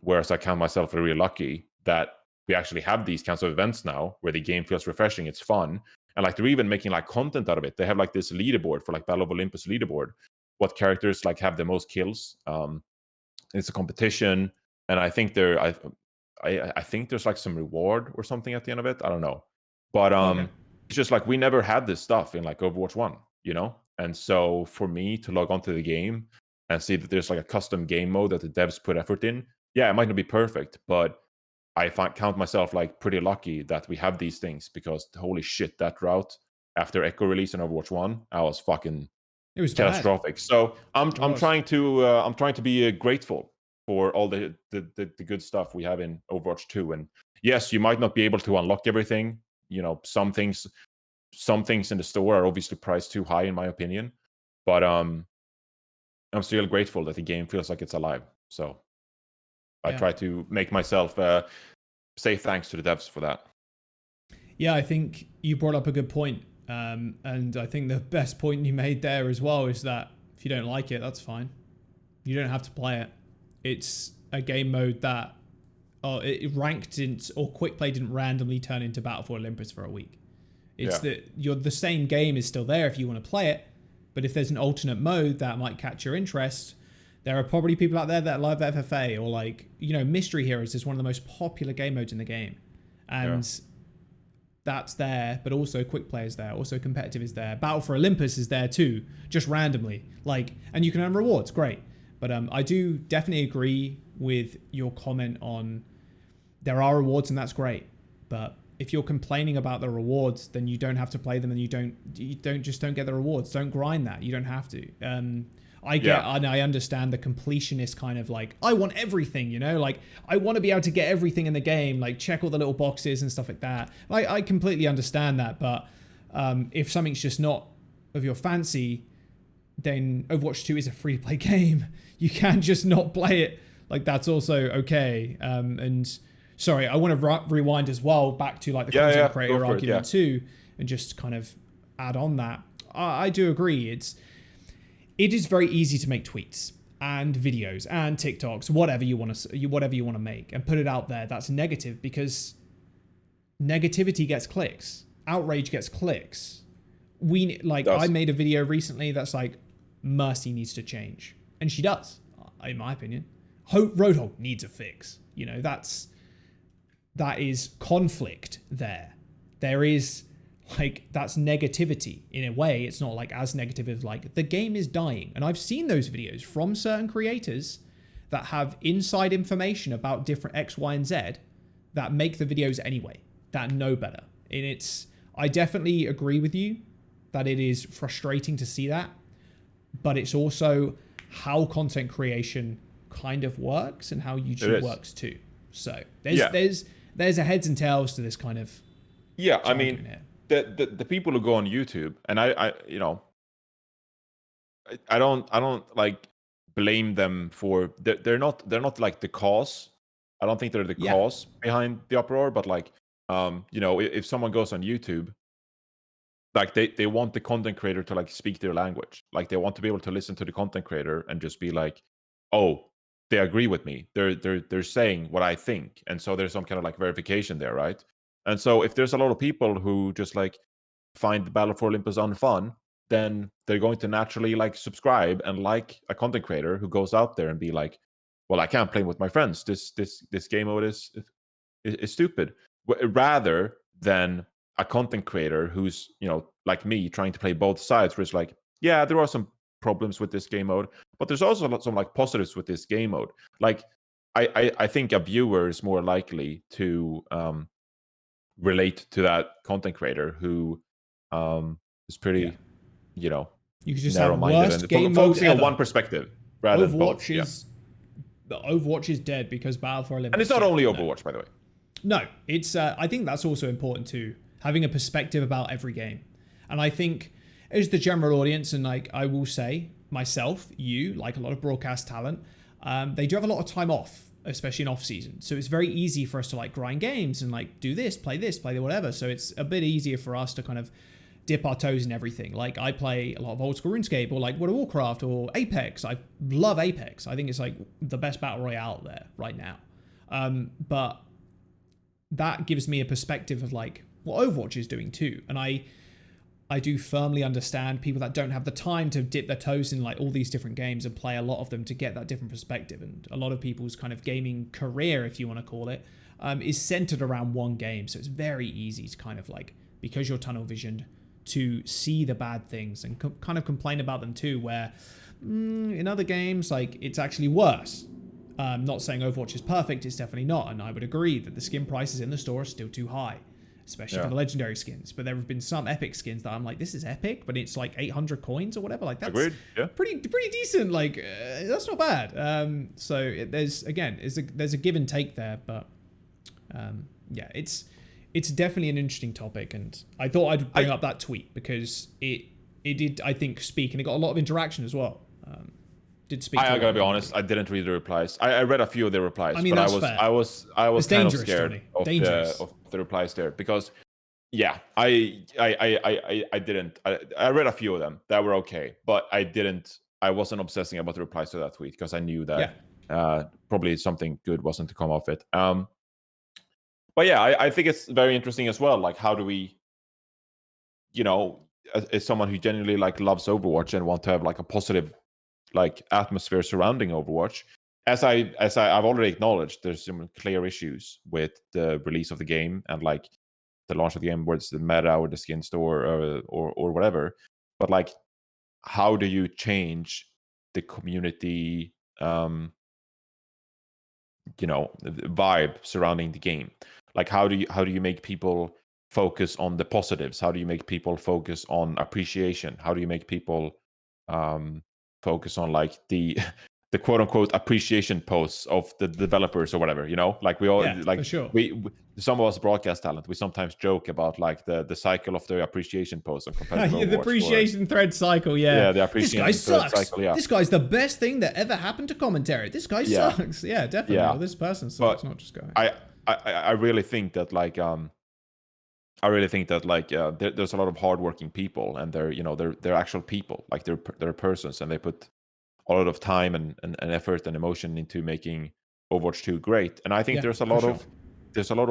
Whereas I count myself really lucky that we actually have these kinds of events now, where the game feels refreshing, it's fun, and like they're even making like content out of it. They have like this leaderboard for like Battle of Olympus leaderboard, what characters like have the most kills. It's a competition, and I think I think there's like some reward or something at the end of it. I don't know, but Okay. it's just like we never had this stuff in like Overwatch 1. And so for me to log onto the game and see that there's like a custom game mode that the devs put effort in, yeah, it might not be perfect, but count myself like pretty lucky that we have these things, because holy shit, that route after Echo release in Overwatch 1, I was fucking It was bad. catastrophic. So I'm It I'm was. trying to I'm trying to be grateful for all the good stuff we have in Overwatch 2. And yes, you might not be able to unlock everything. You know, some things in the store are obviously priced too high, in my opinion. But I'm still grateful that the game feels like it's alive. So I Yeah. try to make myself say thanks to the devs for that. Yeah, I think you brought up a good point. And I think the best point you made there as well is that if you don't like it, that's fine. You don't have to play it. It's a game mode that it ranked didn't, or quick play didn't randomly turn into Battle for Olympus for a week. It's that the same game is still there if you want to play it, but if there's an alternate mode that might catch your interest, there are probably people out there that love FFA, or like, you know, Mystery Heroes is one of the most popular game modes in the game. And that's there, but also quick play is there, also competitive is there. Battle for Olympus is there too, just randomly. Like, and you can earn rewards, great. But I do definitely agree with your comment on there are rewards and that's great. But if you're complaining about the rewards, then you don't have to play them, and you don't get the rewards. Don't grind that. You don't have to. And I understand the completionist kind of like, I want everything, you know, like I want to be able to get everything in the game, like check all the little boxes and stuff like that. I completely understand that. But if something's just not of your fancy, then Overwatch 2 is a free to play game. You can just not play it. Like that's also okay. And sorry, I want to rewind as well back to like the content creator argument too, and just kind of add on that. I do agree. It is very easy to make tweets and videos and TikToks, whatever you want to make, and put it out there. That's negative because negativity gets clicks, outrage gets clicks. I made a video recently that's like, Mercy needs to change, and she does, in my opinion. Roadhog needs a fix. You know, that is conflict there. There is like, that's negativity in a way. It's not like as negative as like the game is dying. And I've seen those videos from certain creators that have inside information about different X, Y, and Z that make the videos anyway, that know better. And I definitely agree with you that it is frustrating to see that, but it's also how content creation kind of works and how YouTube works too. So there's a heads and tails to this kind of I mean here. The people who go on YouTube, and I you know, I don't like blame them for they're not like the cause. I don't think they're the cause behind the uproar, but like you know, if someone goes on YouTube, like they want the content creator to like speak their language. Like they want to be able to listen to the content creator and just be like, oh, they agree with me. They're saying what I think. And so there's some kind of like verification there, right? And so if there's a lot of people who just like find Battle for Olympus unfun, then they're going to naturally like subscribe and like a content creator who goes out there and be like, well, I can't play with my friends. This game mode is stupid. Rather than a content creator who's, you know, like me, trying to play both sides, where it's like, yeah, there are some problems with this game mode, but there's also some like positives with this game mode. Like I think a viewer is more likely to relate to that content creator who is pretty, you know, you could just narrow-minded have and game focusing mode on one perspective rather than both. Overwatch is dead because Battle for Olympus. And it's not only Overwatch, by the way. No, it's. I think that's also important too, having a perspective about every game. And I think as the general audience, and like I will say myself, you, like a lot of broadcast talent, they do have a lot of time off, especially in off season. So it's very easy for us to like grind games and like do this, play whatever. So it's a bit easier for us to kind of dip our toes in everything. Like I play a lot of old school RuneScape or like World of Warcraft or Apex. I love Apex. I think it's like the best battle royale there right now. But that gives me a perspective of like what Overwatch is doing too. And I do firmly understand people that don't have the time to dip their toes in like all these different games and play a lot of them to get that different perspective. And a lot of people's kind of gaming career, if you want to call it, is centered around one game. So it's very easy to kind of like, because you're tunnel visioned, to see the bad things and kind of complain about them too, where in other games, like it's actually worse. Not saying Overwatch is perfect, it's definitely not. And I would agree that the skin prices in the store are still too high. especially for the legendary skins. But there have been some epic skins that I'm like, this is epic, but it's like 800 coins or whatever. Like that's Agreed. Yeah. pretty decent. Like that's not bad. There's a give and take there, but yeah, it's definitely an interesting topic, and I thought I'd bring up that tweet because it did, I think, speak, and it got a lot of interaction as well. Did speak. I gotta be honest, I didn't read the replies. I read a few of the replies, I mean, but that's fair. I was It's kind of dangerous, scared Johnny. of the replies there because yeah, I didn't. I read a few of them that were okay, but I wasn't obsessing about the replies to that tweet because I knew that probably something good wasn't to come off it. But yeah, I think it's very interesting as well. Like, how do we, as someone who genuinely like loves Overwatch and want to have like a positive like atmosphere surrounding Overwatch, as I've already acknowledged, there's some clear issues with the release of the game and like the launch of the game, where it's the meta or the skin store or whatever. But like, how do you change the community, vibe surrounding the game? Like, how do you make people focus on the positives? How do you make people focus on appreciation? How do you make people focus on like the the quote unquote appreciation posts of the developers or whatever? Like we all like for sure. we some of us broadcast talent, we sometimes joke about like the cycle of the appreciation post on competitive the appreciation thread cycle. Yeah, the appreciation this guy thread sucks. cycle. Yeah, This guy's the best thing that ever happened to commentary. This guy sucks. Yeah, definitely. Yeah. Well, this person sucks, not just guy. I really think that like there's a lot of hardworking people, and they're actual people, like they're persons, and they put a lot of time and effort and emotion into making Overwatch 2 great. And I think there's a lot of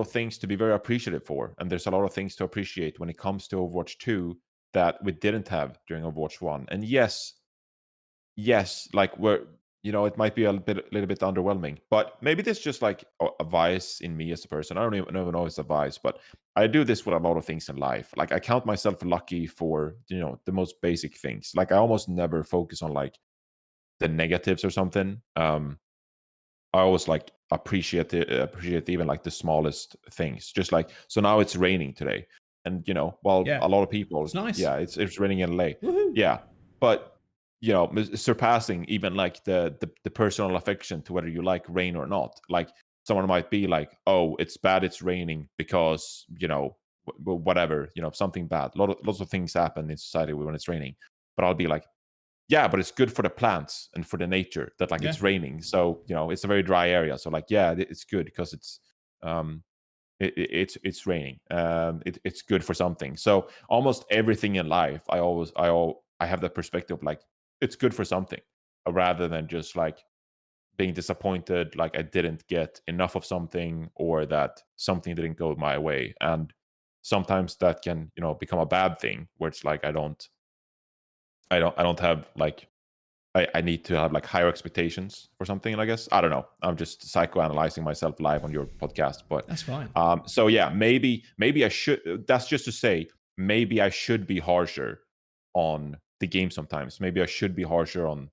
things to be very appreciative for, and there's a lot of things to appreciate when it comes to Overwatch 2 that we didn't have during Overwatch 1. And yes, like it might be a little bit underwhelming, but maybe there's just like a bias in me as a person. I don't even know if it's a bias, but I do this with a lot of things in life. Like, I count myself lucky for the most basic things. Like, I almost never focus on like the negatives or something. I always like appreciate even like the smallest things. Just like, so now it's raining today, and a lot of people, it's nice. Yeah, it's raining in LA. Woohoo. Yeah, but surpassing even like the personal affection to whether you like rain or not. Like, someone might be like, oh, it's bad, it's raining because whatever, something bad. Lots of things happen in society when it's raining, but I'll be like, yeah, but it's good for the plants and for the nature that like it's raining. So it's a very dry area, so like, yeah, it's good because it's it's raining. It's good for something. So almost everything in life, I have that perspective, like it's good for something, rather than just like being disappointed, like I didn't get enough of something, or that something didn't go my way. And sometimes that can become a bad thing, where it's like I don't have like, I need to have like higher expectations for something. And I guess, I don't know, I'm just psychoanalyzing myself live on your podcast, but that's fine. So yeah, maybe I should. That's just to say, maybe I should be harsher on the game sometimes. Maybe I should be harsher on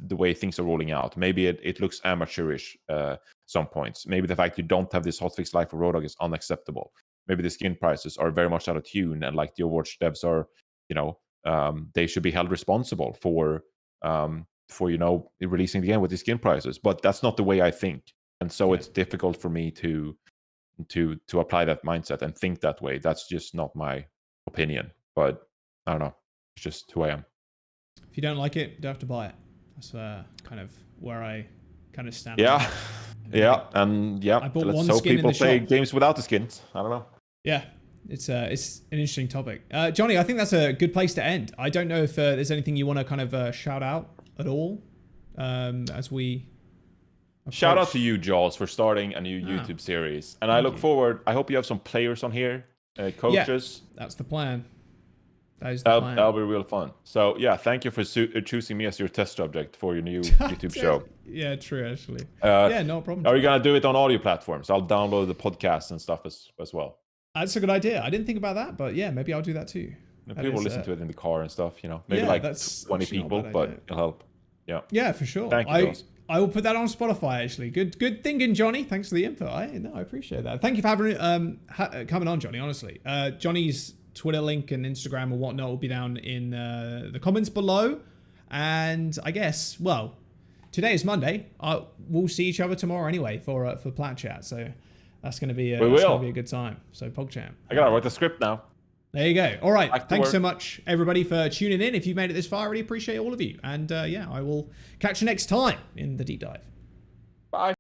the way things are rolling out. Maybe it looks amateurish some points. Maybe the fact you don't have this hotfix live for Roadhog is unacceptable. Maybe the skin prices are very much out of tune, and like the Overwatch devs are, they should be held responsible for releasing the game with the skin prices. But that's not the way I think, and so it's difficult for me to apply that mindset and think that way. That's just not my opinion, but I don't know, it's just who I am. If you don't like it, you don't have to buy it. That's kind of where I kind of stand. Yeah, and I bought let's one hope skin people in the play shop. games without the skins. I don't know. Yeah, it's an interesting topic. Johnny, I think that's a good place to end. I don't know if there's anything you want to kind of shout out at all as we approach. Shout out to you, Jaws, for starting a new YouTube series, and I look forward. I hope you have some players on here, coaches. Yeah, that's the plan. That'll be real fun. So yeah, thank you for choosing me as your test subject for your new YouTube show. Yeah, true, actually. No problem. Are you gonna do it on audio platforms? I'll download the podcast and stuff as well. That's a good idea. I didn't think about that, but yeah, maybe I'll do that too. People listen to it in the car and stuff. Maybe like 20 people, but it'll help. Yeah. Yeah, for sure. Thank you, I will put that on Spotify. Actually, good thinking, Johnny. Thanks for the info. I appreciate that. Thank you for having coming on, Johnny. Honestly, Johnny's Twitter link and Instagram or whatnot will be down in the comments below. And I guess, well, today is Monday. We'll see each other tomorrow anyway for Plat Chat. So that's going to be a good time. So PogChamp. I gotta write the script now. There you go. All right. Thanks so much, everybody, for tuning in. If you've made it this far, I really appreciate all of you. And yeah, I will catch you next time in the deep dive.